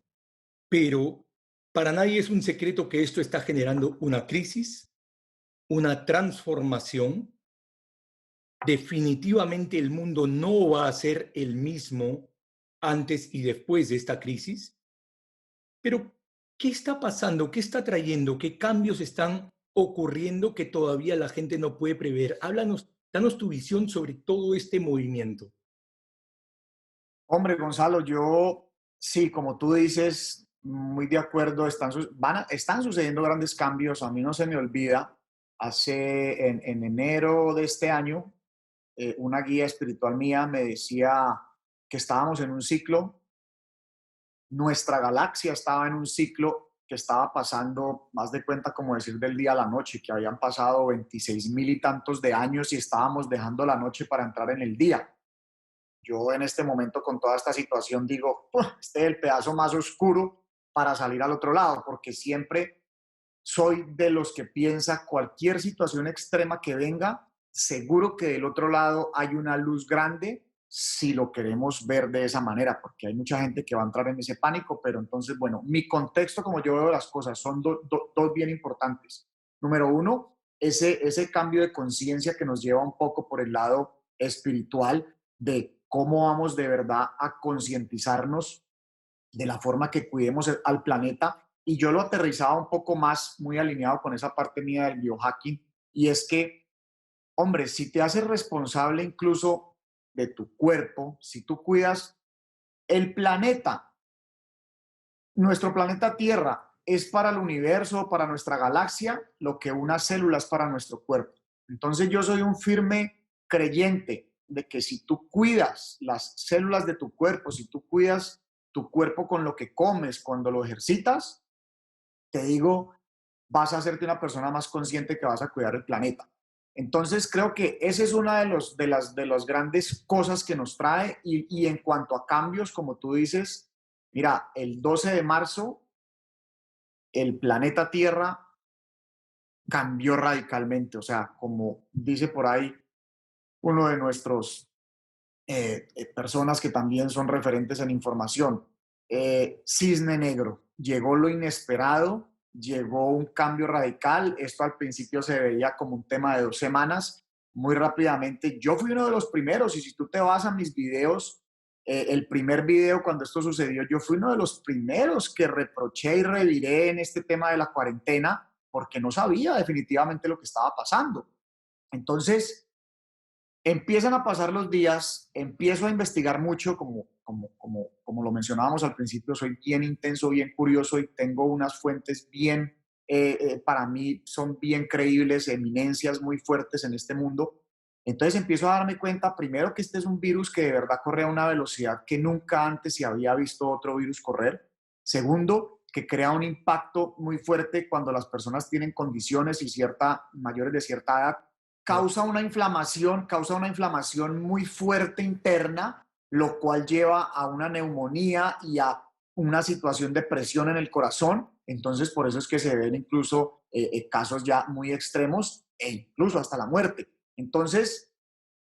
Pero para nadie es un secreto que esto está generando una crisis, una transformación. Definitivamente el mundo no va a ser el mismo antes y después de esta crisis. Pero, ¿qué está pasando? ¿Qué está trayendo? ¿Qué cambios están ocurriendo que todavía la gente no puede prever? Háblanos, danos tu visión sobre todo este movimiento. Hombre, Gonzalo, yo sí, como tú dices, muy de acuerdo, están sucediendo grandes cambios. A mí no se me olvida, en enero de este año, una guía espiritual mía me decía que estábamos en un ciclo, nuestra galaxia estaba en un ciclo que estaba pasando, más de cuenta como decir del día a la noche, que habían pasado 26.000 y tantos de años y estábamos dejando la noche para entrar en el día. Yo en este momento con toda esta situación digo, este es el pedazo más oscuro para salir al otro lado, porque siempre soy de los que piensa cualquier situación extrema que venga, seguro que del otro lado hay una luz grande si lo queremos ver de esa manera, porque hay mucha gente que va a entrar en ese pánico, pero entonces, bueno, mi contexto como yo veo las cosas son dos bien importantes. Número uno, ese cambio de conciencia que nos lleva un poco por el lado espiritual de cómo vamos de verdad a concientizarnos de la forma que cuidemos al planeta. Y yo lo aterrizaba un poco más, muy alineado con esa parte mía del biohacking, y es que, hombre, si te haces responsable incluso de tu cuerpo, si tú cuidas el planeta, nuestro planeta Tierra es para el universo, para nuestra galaxia, lo que una célula es para nuestro cuerpo. Entonces yo soy un firme creyente de que si tú cuidas las células de tu cuerpo, si tú cuidas tu cuerpo con lo que comes, cuando lo ejercitas, te digo, vas a hacerte una persona más consciente que vas a cuidar el planeta. Entonces creo que esa es una de las grandes cosas que nos trae y en cuanto a cambios, como tú dices, mira, el 12 de marzo el planeta Tierra cambió radicalmente, o sea, como dice por ahí uno de nuestros personas que también son referentes en información. Cisne negro, llegó lo inesperado, llegó un cambio radical, esto al principio se veía como un tema de 2 semanas, muy rápidamente, yo fui uno de los primeros y si tú te vas a mis videos, el primer video cuando esto sucedió, yo fui uno de los primeros que reproché y reviré en este tema de la cuarentena porque no sabía definitivamente lo que estaba pasando. Entonces, empiezan a pasar los días, empiezo a investigar mucho, como lo mencionábamos al principio, soy bien intenso, bien curioso y tengo unas fuentes bien, para mí son bien creíbles, eminencias muy fuertes en este mundo. Entonces empiezo a darme cuenta, primero, que este es un virus que de verdad corre a una velocidad que nunca antes se había visto otro virus correr. Segundo, que crea un impacto muy fuerte cuando las personas tienen condiciones y mayores de cierta edad, causa una inflamación muy fuerte interna, lo cual lleva a una neumonía y a una situación de presión en el corazón. Entonces, por eso es que se ven incluso casos ya muy extremos e incluso hasta la muerte. Entonces,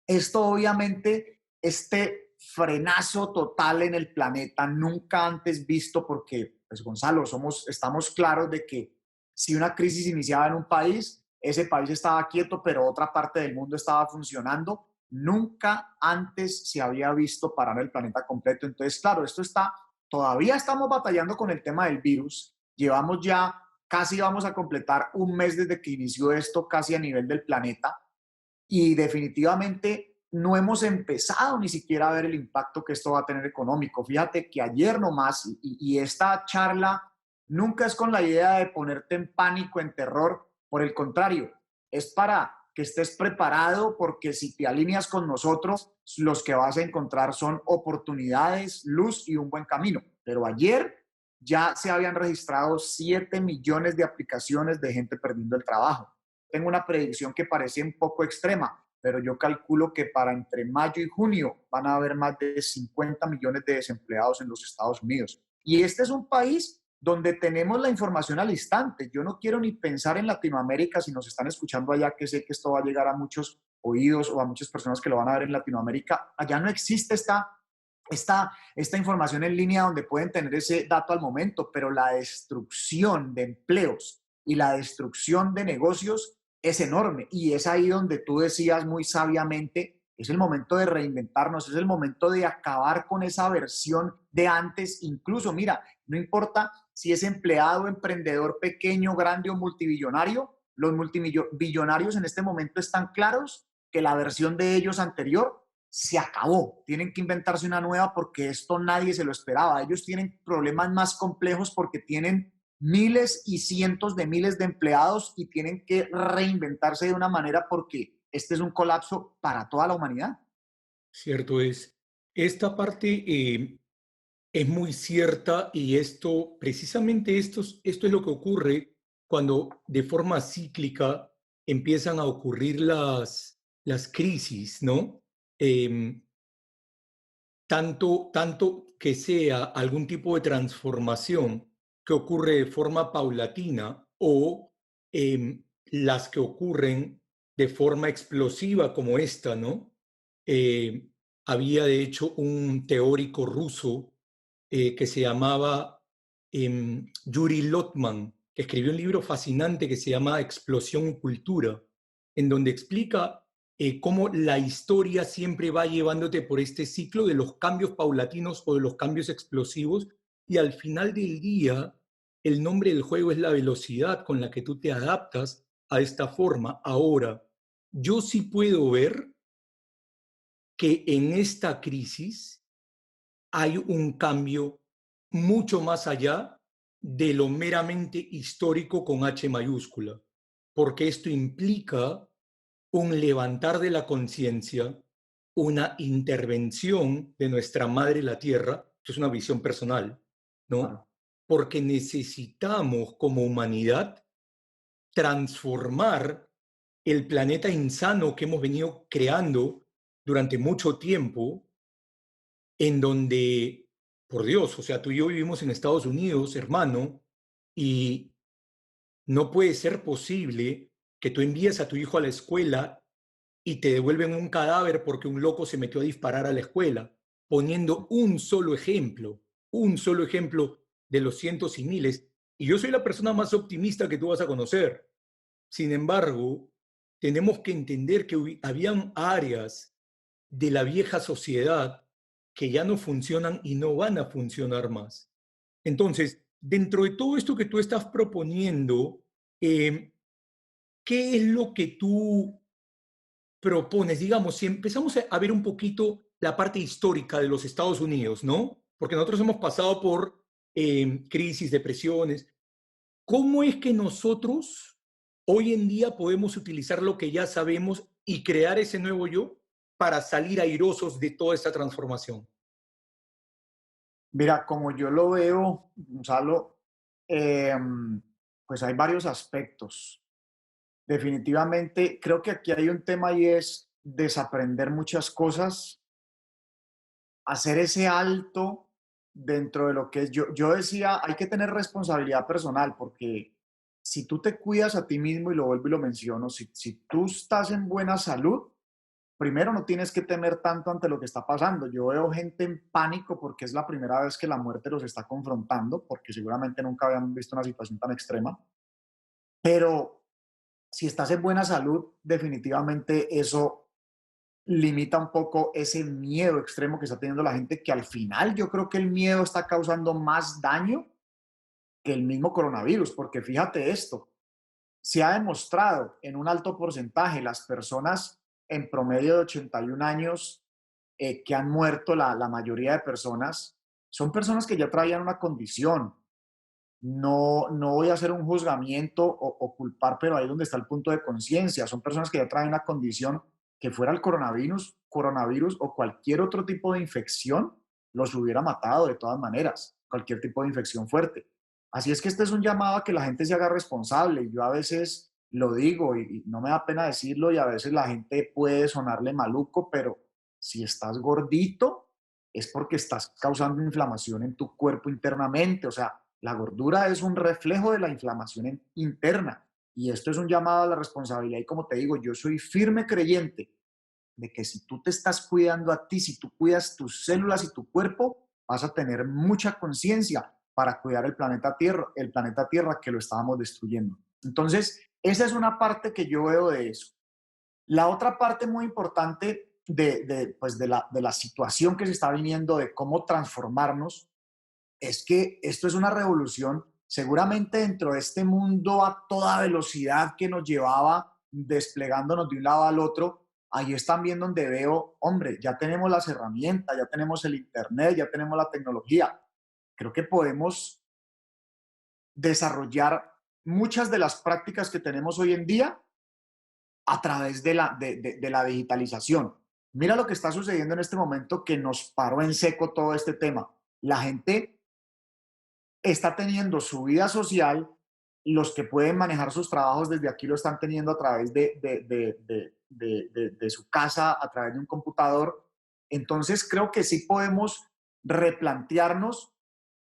esto obviamente, este frenazo total en el planeta, nunca antes visto, porque, pues Gonzalo, estamos claros de que si una crisis iniciaba en un país, ese país estaba quieto, pero otra parte del mundo estaba funcionando. Nunca antes se había visto parar el planeta completo. Entonces, claro, todavía estamos batallando con el tema del virus. Llevamos ya, casi vamos a completar un mes desde que inició esto, casi a nivel del planeta y definitivamente no hemos empezado ni siquiera a ver el impacto que esto va a tener económico. Fíjate que ayer nomás, y esta charla nunca es con la idea de ponerte en pánico, en terror, por el contrario, es para que estés preparado porque si te alineas con nosotros, los que vas a encontrar son oportunidades, luz y un buen camino. Pero ayer ya se habían registrado 7 millones de aplicaciones de gente perdiendo el trabajo. Tengo una predicción que parece un poco extrema, pero yo calculo que para entre mayo y junio van a haber más de 50 millones de desempleados en los Estados Unidos. Y este es un país donde tenemos la información al instante. Yo no quiero ni pensar en Latinoamérica, si nos están escuchando allá, que sé que esto va a llegar a muchos oídos o a muchas personas que lo van a ver en Latinoamérica. Allá no existe esta información en línea donde pueden tener ese dato al momento, pero la destrucción de empleos y la destrucción de negocios es enorme y es ahí donde tú decías muy sabiamente, es el momento de reinventarnos, es el momento de acabar con esa versión de antes. Incluso, mira, no importa si es empleado, emprendedor pequeño, grande o multibillonario, los multibillonarios en este momento están claros que la versión de ellos anterior se acabó. Tienen que inventarse una nueva porque esto nadie se lo esperaba. Ellos tienen problemas más complejos porque tienen miles y cientos de miles de empleados y tienen que reinventarse de una manera porque este es un colapso para toda la humanidad. Cierto es. Esta parte es muy cierta y precisamente esto es lo que ocurre cuando de forma cíclica empiezan a ocurrir las crisis, ¿no? Em, tanto que sea algún tipo de transformación que ocurre de forma paulatina o las que ocurren de forma explosiva como esta, ¿no? Eh, Había de hecho un teórico ruso que se llamaba Yuri Lotman, que escribió un libro fascinante que se llama Explosión y Cultura, en donde explica cómo la historia siempre va llevándote por este ciclo de los cambios paulatinos o de los cambios explosivos, y al final del día, el nombre del juego es la velocidad con la que tú te adaptas a esta forma. Ahora, yo sí puedo ver que en esta crisis hay un cambio mucho más allá de lo meramente histórico con H mayúscula, porque esto implica un levantar de la conciencia, una intervención de nuestra madre la tierra, que es una visión personal, ¿no? Claro. Porque necesitamos como humanidad transformar el planeta insano que hemos venido creando durante mucho tiempo, en donde, por Dios, o sea, tú y yo vivimos en Estados Unidos, hermano, y no puede ser posible que tú envíes a tu hijo a la escuela y te devuelven un cadáver porque un loco se metió a disparar a la escuela, poniendo un solo ejemplo de los cientos y miles. Y yo soy la persona más optimista que tú vas a conocer. Sin embargo, tenemos que entender que habían áreas de la vieja sociedad que ya no funcionan y no van a funcionar más. Entonces, dentro de todo esto que tú estás proponiendo, eh, ¿qué es lo que tú propones? Digamos, si empezamos a ver un poquito la parte histórica de los Estados Unidos, ¿no? Porque nosotros hemos pasado por crisis, depresiones. ¿Cómo es que nosotros hoy en día podemos utilizar lo que ya sabemos y crear ese nuevo yo para salir airosos de toda esta transformación? Mira, como yo lo veo, Gonzalo, em, pues hay varios aspectos. Definitivamente, creo que aquí hay un tema y es desaprender muchas cosas, hacer ese alto dentro de lo que es. Yo decía, hay que tener responsabilidad personal, porque si tú te cuidas a ti mismo, y lo vuelvo y lo menciono, si tú estás en buena salud, primero no tienes que temer tanto ante lo que está pasando. Yo veo gente en pánico porque es la primera vez que la muerte los está confrontando, porque seguramente nunca habían visto una situación tan extrema. Pero si estás en buena salud, definitivamente eso limita un poco ese miedo extremo que está teniendo la gente, que al final yo creo que el miedo está causando más daño que el mismo coronavirus, porque fíjate esto, se ha demostrado en un alto porcentaje las personas en promedio de 81 años que han muerto, la mayoría de personas, son personas que ya traían una condición. No voy a hacer un juzgamiento o culpar, pero ahí es donde está el punto de conciencia. Son personas que ya traen una condición que fuera el coronavirus o cualquier otro tipo de infección, los hubiera matado de todas maneras, cualquier tipo de infección fuerte. Así es que este es un llamado a que la gente se haga responsable. Yo a veces lo digo y no me da pena decirlo, y a veces la gente puede sonarle maluco, pero si estás gordito es porque estás causando inflamación en tu cuerpo internamente. O sea, la gordura es un reflejo de la inflamación interna, y esto es un llamado a la responsabilidad. Y como te digo, yo soy firme creyente de que si tú te estás cuidando a ti, si tú cuidas tus células y tu cuerpo, vas a tener mucha conciencia para cuidar el planeta Tierra que lo estábamos destruyendo. Entonces, esa es una parte que yo veo de eso. La otra parte muy importante pues de la situación que se está viniendo, de cómo transformarnos, es que esto es una revolución, seguramente dentro de este mundo a toda velocidad que nos llevaba desplegándonos de un lado al otro. Ahí es también donde veo, hombre, ya tenemos las herramientas, ya tenemos el Internet, ya tenemos la tecnología. Creo que podemos desarrollar muchas de las prácticas que tenemos hoy en día a través de la digitalización. Mira lo que está sucediendo en este momento, que nos paró en seco todo este tema. La gente está teniendo su vida social, los que pueden manejar sus trabajos desde aquí lo están teniendo a través de su casa, a través de un computador. Entonces creo que sí podemos replantearnos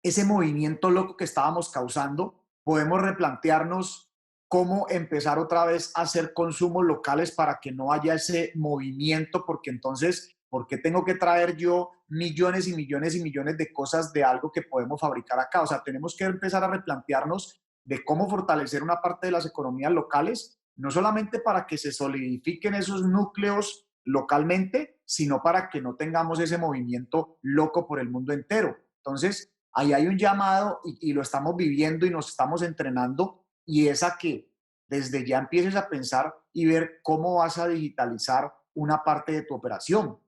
ese movimiento loco que estábamos causando. Podemos replantearnos cómo empezar otra vez a hacer consumos locales para que no haya ese movimiento, porque entonces, ¿por qué tengo que traer yo millones y millones y millones de cosas de algo que podemos fabricar acá? O sea, tenemos que empezar a replantearnos de cómo fortalecer una parte de las economías locales, no solamente para que se solidifiquen esos núcleos localmente, sino para que no tengamos ese movimiento loco por el mundo entero. Entonces, ahí hay un llamado y lo estamos viviendo y nos estamos entrenando, y es a que desde ya empieces a pensar y ver cómo vas a digitalizar una parte de tu operación.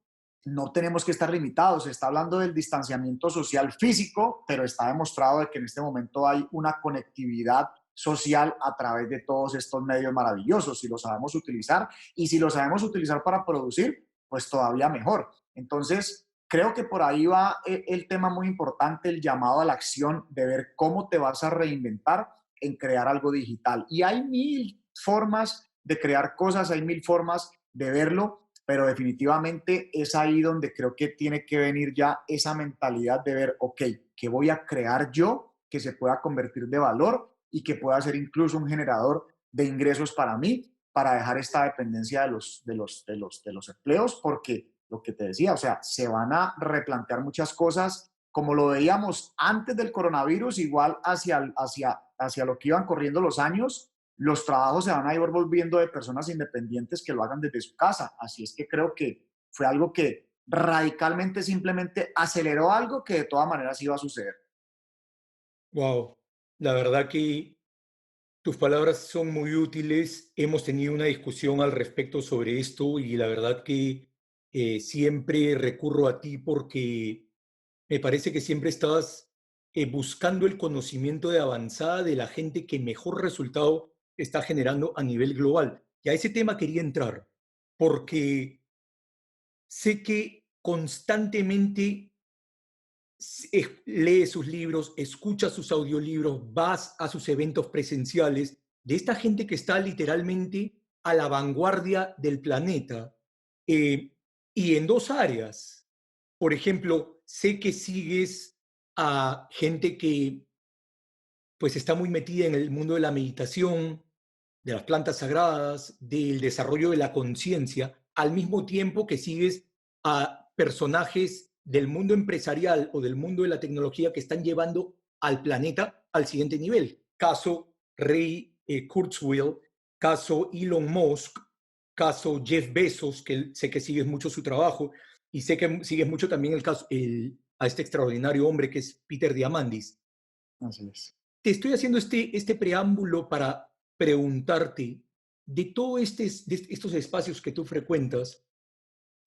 No tenemos que estar limitados. Se está hablando del distanciamiento social físico, pero está demostrado de que en este momento hay una conectividad social a través de todos estos medios maravillosos, si lo sabemos utilizar, y si lo sabemos utilizar para producir, pues todavía mejor. Entonces, creo que por ahí va el tema muy importante, el llamado a la acción, de ver cómo te vas a reinventar en crear algo digital. Y hay mil formas de crear cosas, hay mil formas de verlo, pero definitivamente es ahí donde creo que tiene que venir ya esa mentalidad de ver, ok, ¿qué voy a crear yo que se pueda convertir de valor y que pueda ser incluso un generador de ingresos para mí, para dejar esta dependencia de los empleos? Porque lo que te decía, o sea, se van a replantear muchas cosas como lo veíamos antes del coronavirus, igual hacia lo que iban corriendo los años, los trabajos se van a ir volviendo de personas independientes que lo hagan desde su casa. Así es que creo que fue algo que radicalmente simplemente aceleró algo que de todas maneras iba a suceder. Wow, la verdad que tus palabras son muy útiles. Hemos tenido una discusión al respecto sobre esto y la verdad que siempre recurro a ti porque me parece que siempre estás buscando el conocimiento de avanzada de la gente que mejor resultado está generando a nivel global. Y a ese tema quería entrar porque sé que constantemente lee sus libros, escucha sus audiolibros, vas a sus eventos presenciales, de esta gente que está literalmente a la vanguardia del planeta. eh, y en dos áreas. Por ejemplo, sé que sigues a gente que pues está muy metida en el mundo de la meditación, de las plantas sagradas, del desarrollo de la conciencia, al mismo tiempo que sigues a personajes del mundo empresarial o del mundo de la tecnología que están llevando al planeta al siguiente nivel. Caso Ray Kurzweil, caso Elon Musk, caso Jeff Bezos, que sé que sigues mucho su trabajo, y sé que sigues mucho también a este extraordinario hombre que es Peter Diamandis. Así es. Te estoy haciendo este preámbulo para preguntarte, de todos estos espacios que tú frecuentas,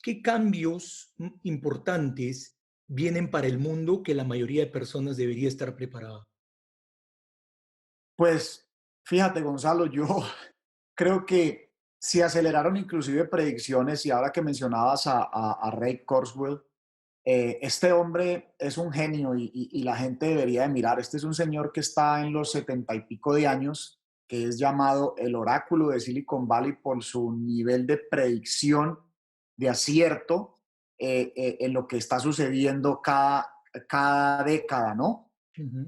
¿qué cambios importantes vienen para el mundo que la mayoría de personas debería estar preparada? Pues fíjate, Gonzalo, yo creo que se aceleraron inclusive predicciones y ahora que mencionabas a Ray Kurzweil, este hombre es un genio y la gente debería de mirar. Este es un señor que está en los 70 y pico de años, que es llamado el oráculo de Silicon Valley por su nivel de predicción, de acierto en lo que está sucediendo cada década, ¿no? Ujú.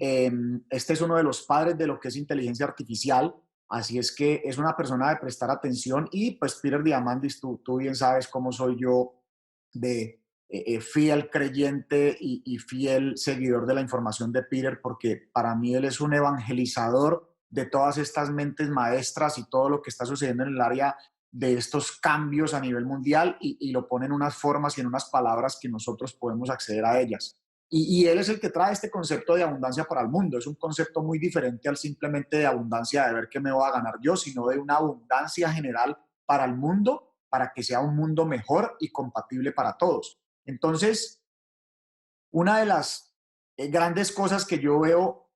Este es uno de los padres de lo que es inteligencia artificial, así es que es una persona de prestar atención y pues Peter Diamandis, tú bien sabes cómo soy yo de fiel creyente y fiel seguidor de la información de Peter, porque para mí él es un evangelizador de todas estas mentes maestras y todo lo que está sucediendo en el área de estos cambios a nivel mundial y lo pone en unas formas y en unas palabras que nosotros podemos acceder a ellas. Y él es el que trae este concepto de abundancia para el mundo. Es un concepto muy diferente al simplemente de abundancia de ver qué me voy a ganar yo, sino de una abundancia general para el mundo, para que sea un mundo mejor y compatible para todos. Entonces, una de las grandes cosas que yo veo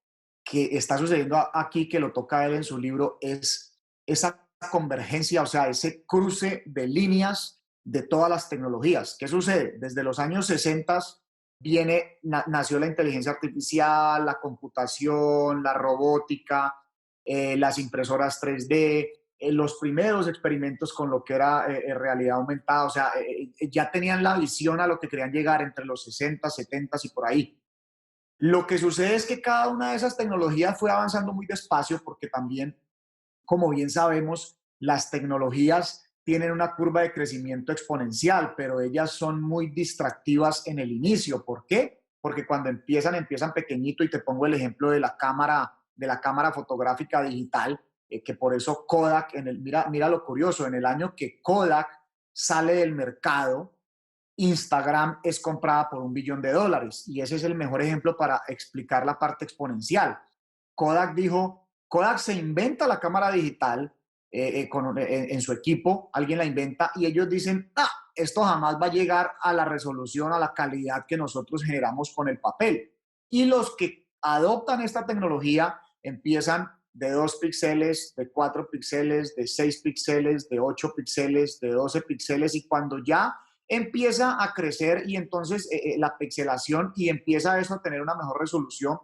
que está sucediendo aquí, que lo toca él en su libro, es esa convergencia, o sea, ese cruce de líneas de todas las tecnologías. ¿Qué sucede? Desde los años 60 nació la inteligencia artificial, la computación, la robótica, las impresoras 3D, los primeros experimentos con lo que era realidad aumentada, o sea, ya tenían la visión a lo que querían llegar entre los 60, 70 y por ahí. Lo que sucede es que cada una de esas tecnologías fue avanzando muy despacio porque también, como bien sabemos, las tecnologías tienen una curva de crecimiento exponencial, pero ellas son muy distractivas en el inicio. ¿Por qué? Porque cuando empiezan pequeñito, y te pongo el ejemplo de la cámara fotográfica digital, que por eso Kodak, mira lo curioso, en el año que Kodak sale del mercado, Instagram es comprada por $1 billón y ese es el mejor ejemplo para explicar la parte exponencial. Kodak se inventa la cámara digital en su equipo, alguien la inventa y ellos dicen, esto jamás va a llegar a la resolución, a la calidad que nosotros generamos con el papel. Y los que adoptan esta tecnología empiezan de 2 píxeles, de 4 píxeles, de 6 píxeles, de 8 píxeles, de 12 píxeles y cuando ya empieza a crecer y entonces la pixelación y empieza eso a tener una mejor resolución,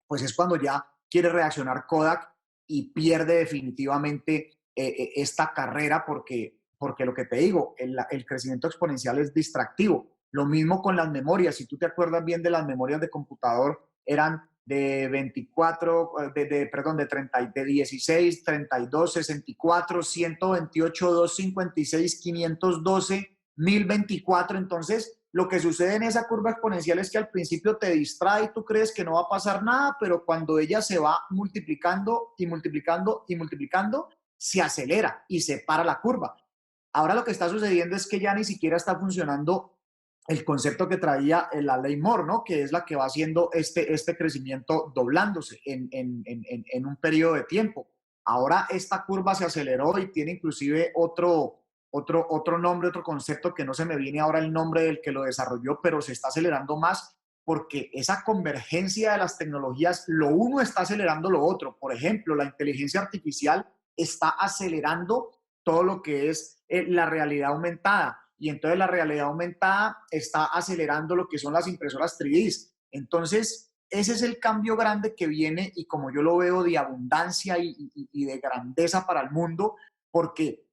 pues es cuando ya quiere reaccionar Kodak y pierde definitivamente esta carrera porque lo que te digo, el crecimiento exponencial es distractivo. Lo mismo con las memorias. Si tú te acuerdas bien de las memorias de computador, eran de 24, perdón, de 30, de 16, 32, 64, 128, 256, 512, 1024. Entonces, lo que sucede en esa curva exponencial es que al principio te distrae y tú crees que no va a pasar nada, pero cuando ella se va multiplicando y multiplicando y multiplicando, se acelera y se para la curva. Ahora lo que está sucediendo es que ya ni siquiera está funcionando el concepto que traía la ley Moore, ¿no? Que es la que va haciendo este crecimiento doblándose en un periodo de tiempo. Ahora esta curva se aceleró y tiene inclusive otro nombre, otro concepto que no se me viene ahora el nombre del que lo desarrolló, pero se está acelerando más porque esa convergencia de las tecnologías, lo uno está acelerando lo otro. Por ejemplo, la inteligencia artificial está acelerando todo lo que es la realidad aumentada. Y entonces la realidad aumentada está acelerando lo que son las impresoras 3D. Entonces, ese es el cambio grande que viene y como yo lo veo de abundancia y de grandeza para el mundo, porque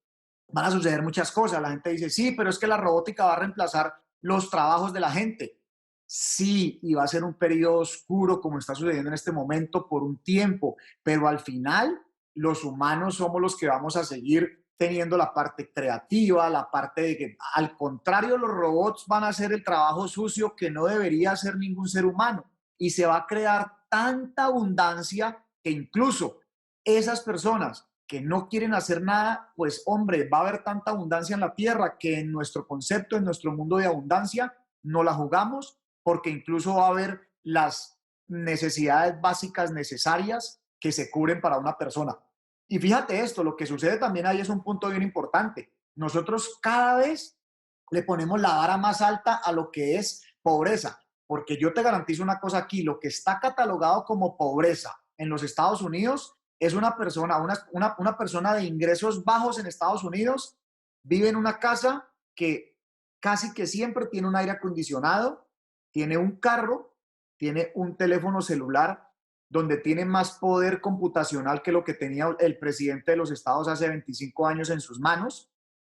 van a suceder muchas cosas. La gente dice, sí, pero es que la robótica va a reemplazar los trabajos de la gente. Sí, y va a ser un periodo oscuro como está sucediendo en este momento por un tiempo, pero al final los humanos somos los que vamos a seguir teniendo la parte creativa, la parte de que al contrario los robots van a hacer el trabajo sucio que no debería hacer ningún ser humano y se va a crear tanta abundancia que incluso esas personas que no quieren hacer nada, pues hombre, va a haber tanta abundancia en la tierra que en nuestro concepto, en nuestro mundo de abundancia, no la jugamos porque incluso va a haber las necesidades básicas necesarias que se cubren para una persona. Y fíjate esto, lo que sucede también ahí es un punto bien importante. Nosotros cada vez le ponemos la vara más alta a lo que es pobreza, porque yo te garantizo una cosa aquí, lo que está catalogado como pobreza en los Estados Unidos es una persona, una persona de ingresos bajos en Estados Unidos, vive en una casa que casi que siempre tiene un aire acondicionado, tiene un carro, tiene un teléfono celular, donde tiene más poder computacional que lo que tenía el presidente de los Estados hace 25 años en sus manos.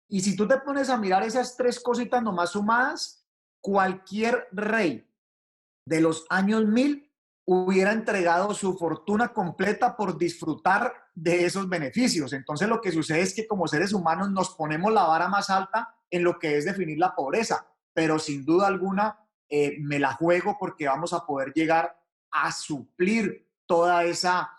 Y si tú te pones a mirar esas tres cositas nomás sumadas, cualquier rey de los años 1000 hubiera entregado su fortuna completa por disfrutar de esos beneficios. Entonces lo que sucede es que como seres humanos nos ponemos la vara más alta en lo que es definir la pobreza, pero sin duda alguna me la juego porque vamos a poder llegar a suplir toda esa,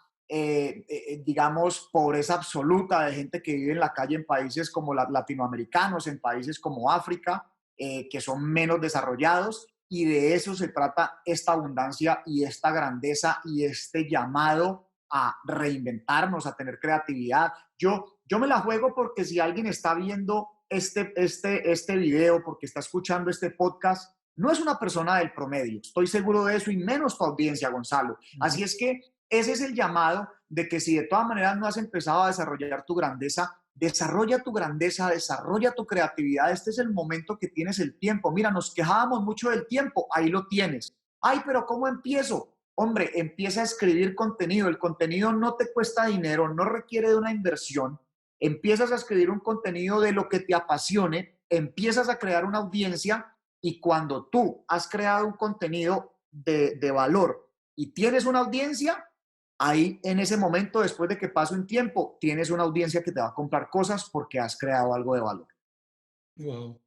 digamos, pobreza absoluta de gente que vive en la calle en países como latinoamericanos, en países como África, que son menos desarrollados, y de eso se trata esta abundancia y esta grandeza y este llamado a reinventarnos, a tener creatividad. Yo me la juego porque si alguien está viendo este video, porque está escuchando este podcast, no es una persona del promedio, estoy seguro de eso, y menos tu audiencia, Gonzalo. Así es que ese es el llamado de que si de todas maneras no has empezado a desarrollar tu grandeza, desarrolla tu grandeza, desarrolla tu creatividad. Este es el momento que tienes el tiempo. Mira, nos quejábamos mucho del tiempo, ahí lo tienes. Ay, pero ¿cómo empiezo? Hombre, empieza a escribir contenido. El contenido no te cuesta dinero, no requiere de una inversión. Empiezas a escribir un contenido de lo que te apasione, empiezas a crear una audiencia y cuando tú has creado un contenido de valor y tienes una audiencia, ahí en ese momento, después de que pase un tiempo, tienes una audiencia que te va a comprar cosas porque has creado algo de valor. Wow.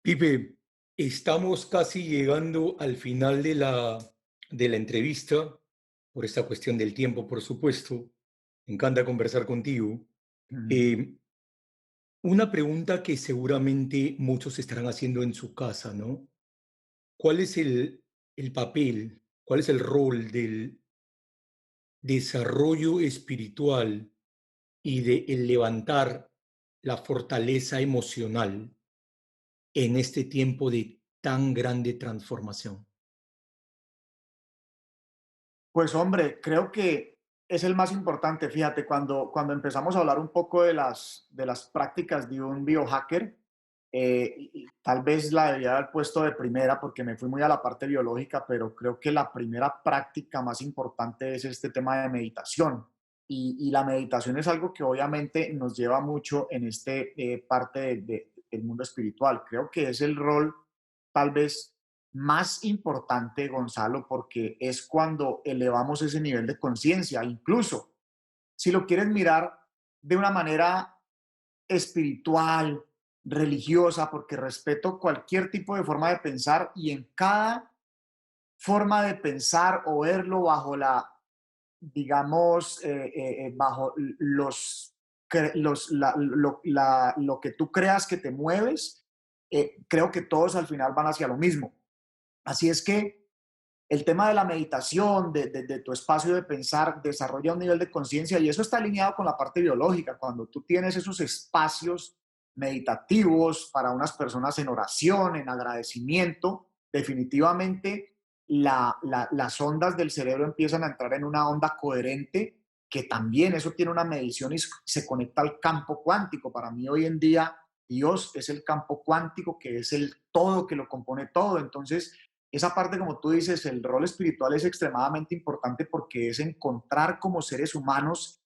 Pipe, estamos casi llegando al final de la entrevista, por esta cuestión del tiempo, por supuesto. Me encanta conversar contigo. Eh, una pregunta que seguramente muchos estarán haciendo en su casa, ¿no? ¿Cuál es el papel, cuál es el rol del desarrollo espiritual y de el levantar la fortaleza emocional en este tiempo de tan grande transformación? Pues hombre, creo que es el más importante. Fíjate, cuando empezamos a hablar un poco de las prácticas de un biohacker, y tal vez la debería haber puesto de primera porque me fui muy a la parte biológica, pero creo que la primera práctica más importante es este tema de meditación. y la meditación es algo que obviamente nos lleva mucho en este parte del mundo espiritual. Creo que es el rol tal vez más importante, Gonzalo, porque es cuando elevamos ese nivel de conciencia. Incluso, si lo quieres mirar de una manera espiritual, religiosa, porque respeto cualquier tipo de forma de pensar y en cada forma de pensar o verlo bajo la, digamos, bajo lo que tú creas que te mueves, creo que todos al final van hacia lo mismo. Así es que el tema de la meditación, de tu espacio de pensar, desarrolla un nivel de conciencia y eso está alineado con la parte biológica. Cuando tú tienes esos espacios meditativos para unas personas en oración, en agradecimiento, definitivamente las ondas del cerebro empiezan a entrar en una onda coherente que también eso tiene una medición y se conecta al campo cuántico. Para mí hoy en día Dios es el campo cuántico, que es el todo que lo compone todo. Entonces, esa parte, como tú dices, el rol espiritual es extremadamente importante porque es encontrar como seres humanos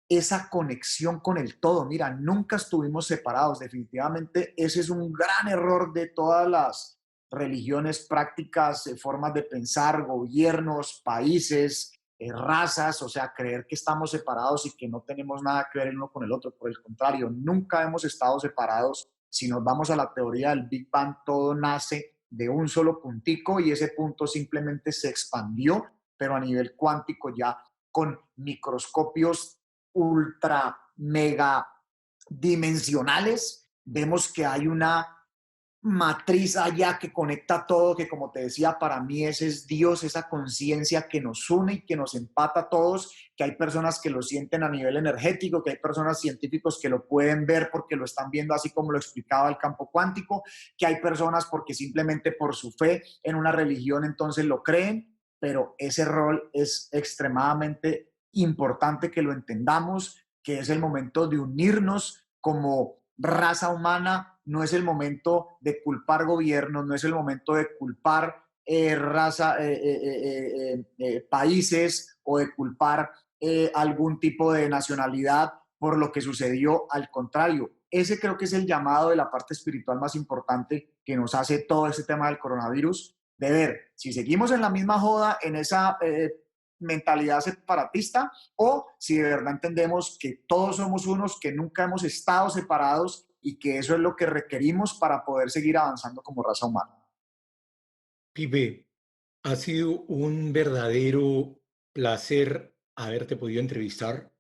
esa conexión con el todo. Mira, nunca estuvimos separados. Definitivamente ese es un gran error de todas las religiones, prácticas, formas de pensar, gobiernos, países, razas, o sea, creer que estamos separados y que no tenemos nada que ver el uno con el otro. Por el contrario, nunca hemos estado separados. Si nos vamos a la teoría del Big Bang, todo nace de un solo puntico y ese punto simplemente se expandió, pero a nivel cuántico ya con microscopios ultra mega dimensionales, vemos que hay una matriz allá que conecta todo, que como te decía, para mí ese es Dios, esa conciencia que nos une y que nos empata a todos, que hay personas que lo sienten a nivel energético, que hay personas científicos que lo pueden ver porque lo están viendo así como lo explicaba el campo cuántico, que hay personas porque simplemente por su fe en una religión entonces lo creen, pero ese rol es extremadamente importante que lo entendamos, que es el momento de unirnos como raza humana, no es el momento de culpar gobiernos, no es el momento de culpar países o de culpar algún tipo de nacionalidad por lo que sucedió. Al contrario, ese creo que es el llamado de la parte espiritual más importante que nos hace todo este tema del coronavirus, de ver si seguimos en la misma joda, en esa mentalidad separatista, o si de verdad entendemos que todos somos unos, que nunca hemos estado separados y que eso es lo que requerimos para poder seguir avanzando como raza humana. Pipe, ha sido un verdadero placer haberte podido entrevistar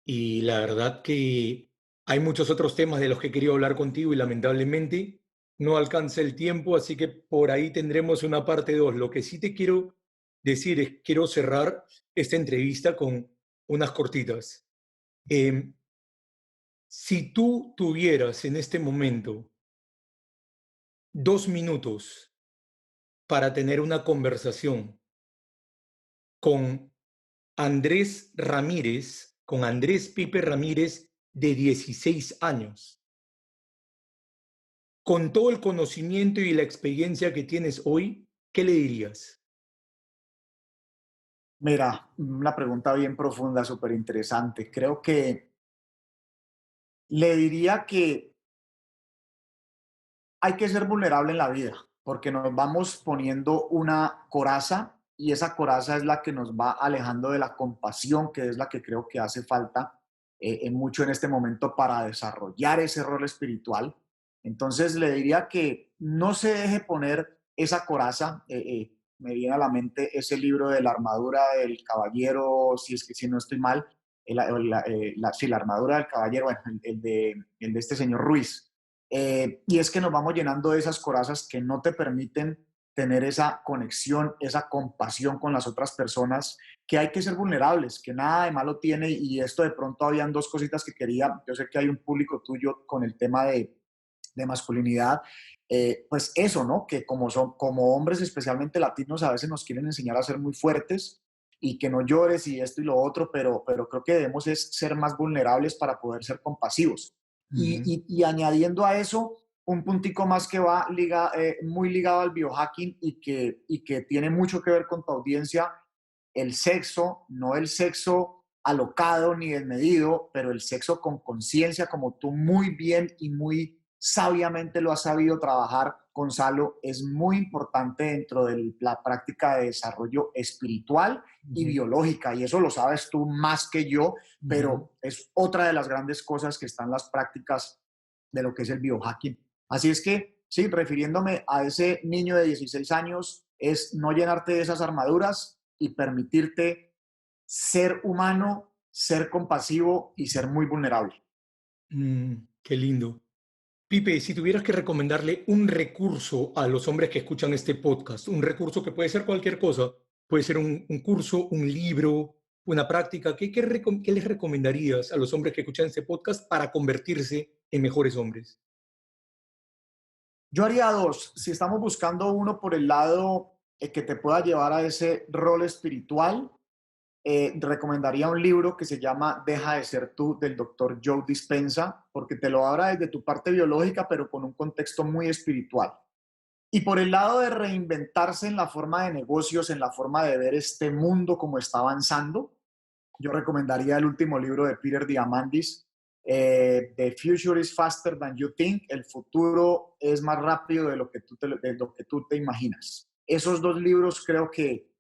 y la verdad que hay muchos otros temas de los que quería hablar contigo y lamentablemente no alcanza el tiempo, así que por ahí tendremos una parte 2. Lo que sí te quiero decir es, quiero cerrar esta entrevista con unas cortitas. Eh, si tú tuvieras en este momento 2 minutos para tener una conversación con Andrés Ramírez, con Andrés Pipe Ramírez, de 16 años, con todo el conocimiento y la experiencia que tienes hoy, ¿qué le dirías? Mira, una pregunta bien profunda, súper interesante. Creo que le diría que hay que ser vulnerable en la vida, porque nos vamos poniendo una coraza y esa coraza es la que nos va alejando de la compasión, que es la que creo que hace falta mucho en este momento para desarrollar ese rol espiritual. Entonces le diría que no se deje poner esa coraza. Me viene a la mente ese libro de la armadura del caballero, si es que si no estoy mal, sí, la armadura del caballero, bueno, el de este señor Ruiz. Y es que nos vamos llenando de esas corazas que no te permiten tener esa conexión, esa compasión con las otras personas, que hay que ser vulnerables, que nada de malo tiene. Y esto de pronto habían dos cositas que quería. Yo sé que hay un público tuyo con el tema de masculinidad. Pues eso, ¿no? Que como hombres, especialmente latinos, a veces nos quieren enseñar a ser muy fuertes y que no llores y esto y lo otro, pero creo que debemos es ser más vulnerables para poder ser compasivos. Ujú. Y añadiendo a eso, un puntico más que va muy ligado al biohacking y que tiene mucho que ver con tu audiencia, el sexo, no el sexo alocado ni desmedido, pero el sexo con conciencia, como tú muy bien y muy sabiamente lo has sabido trabajar, Gonzalo, es muy importante dentro de la práctica de desarrollo espiritual y Ujú, biológica, y eso lo sabes tú más que yo, ujú. pero es otra de las grandes cosas que están en las prácticas de lo que es el biohacking. Así es que, sí, refiriéndome a ese niño de 16 años, es no llenarte de esas armaduras y permitirte ser humano, ser compasivo y ser muy vulnerable. Qué lindo. Pipe, si tuvieras que recomendarle un recurso a los hombres que escuchan este podcast, un recurso que puede ser cualquier cosa, puede ser un curso, un libro, una práctica, ¿qué les recomendarías a los hombres que escuchan este podcast para convertirse en mejores hombres? Yo haría dos. Si estamos buscando uno por el lado que te pueda llevar a ese rol espiritual, recomendaría un libro que se llama Deja de ser tú, del doctor Joe Dispenza, porque te lo habla desde tu parte biológica, pero con un contexto muy espiritual. Y por el lado de reinventarse en la forma de negocios, en la forma de ver este mundo como está avanzando, yo recomendaría el último libro de Peter Diamandis, The Future is Faster Than You Think. El futuro es más rápido de lo que tú te imaginas. Esos dos libros creo que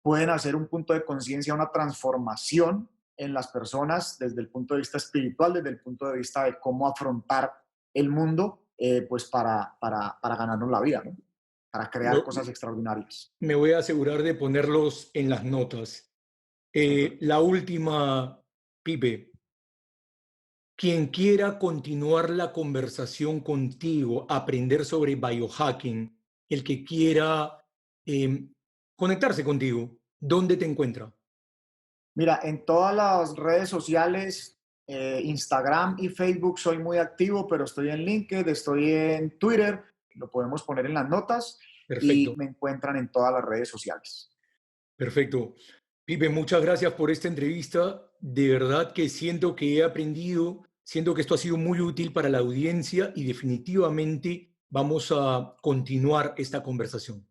pueden hacer un punto de conciencia, una transformación en las personas desde el punto de vista espiritual, desde el punto de vista de cómo afrontar el mundo, pues para ganarnos la vida, ¿no? Para crear Lo- cosas extraordinarias. Me voy a asegurar de ponerlos en las notas. La última, Pipe, quien quiera continuar la conversación contigo, aprender sobre biohacking, el que quiera eh, conectarse contigo, ¿dónde te encuentra? Mira, en todas las redes sociales, Instagram y Facebook soy muy activo, pero estoy en LinkedIn, estoy en Twitter, lo podemos poner en las notas y Perfecto, me encuentran en todas las redes sociales. perfecto. Pipe, muchas gracias por esta entrevista. De verdad que siento que he aprendido, siento que esto ha sido muy útil para la audiencia y definitivamente vamos a continuar esta conversación.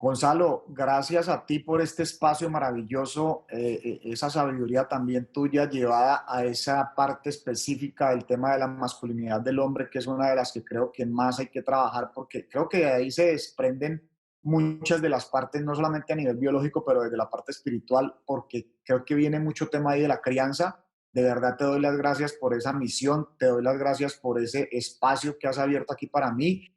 Gonzalo, gracias a ti por este espacio maravilloso, esa sabiduría también tuya llevada a esa parte específica del tema de la masculinidad del hombre, que es una de las que creo que más hay que trabajar, porque creo que de ahí se desprenden muchas de las partes, no solamente a nivel biológico, pero desde la parte espiritual, porque creo que viene mucho tema ahí de la crianza. De verdad te doy las gracias por esa misión, te doy las gracias por ese espacio que has abierto aquí para mí,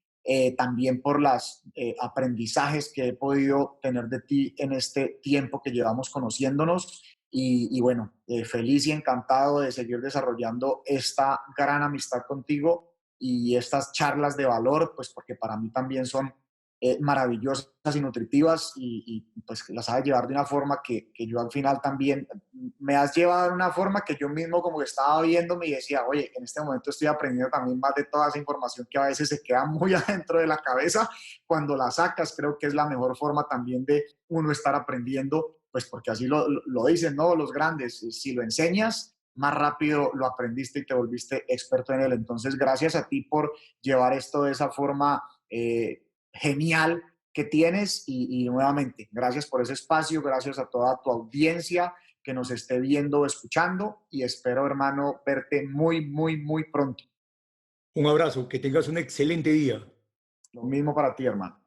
también por los aprendizajes que he podido tener de ti en este tiempo que llevamos conociéndonos. Y bueno, feliz y encantado de seguir desarrollando esta gran amistad contigo y estas charlas de valor, pues porque para mí también son maravillosas y nutritivas pues las sabes llevar de una forma que yo al final también me has llevado de una forma que yo mismo como que estaba viéndome y decía, oye, en este momento estoy aprendiendo también más de toda esa información que a veces se queda muy adentro de la cabeza. Cuando la sacas, creo que es la mejor forma también de uno estar aprendiendo, pues porque así lo dicen, ¿no? Los grandes, si lo enseñas, más rápido lo aprendiste y te volviste experto en él. Entonces, gracias a ti por llevar esto de esa forma genial que tienes y nuevamente, gracias por ese espacio, gracias a toda tu audiencia que nos esté viendo o escuchando y espero, hermano, verte muy, muy, muy pronto. Un abrazo, que tengas un excelente día. Lo mismo para ti, hermano.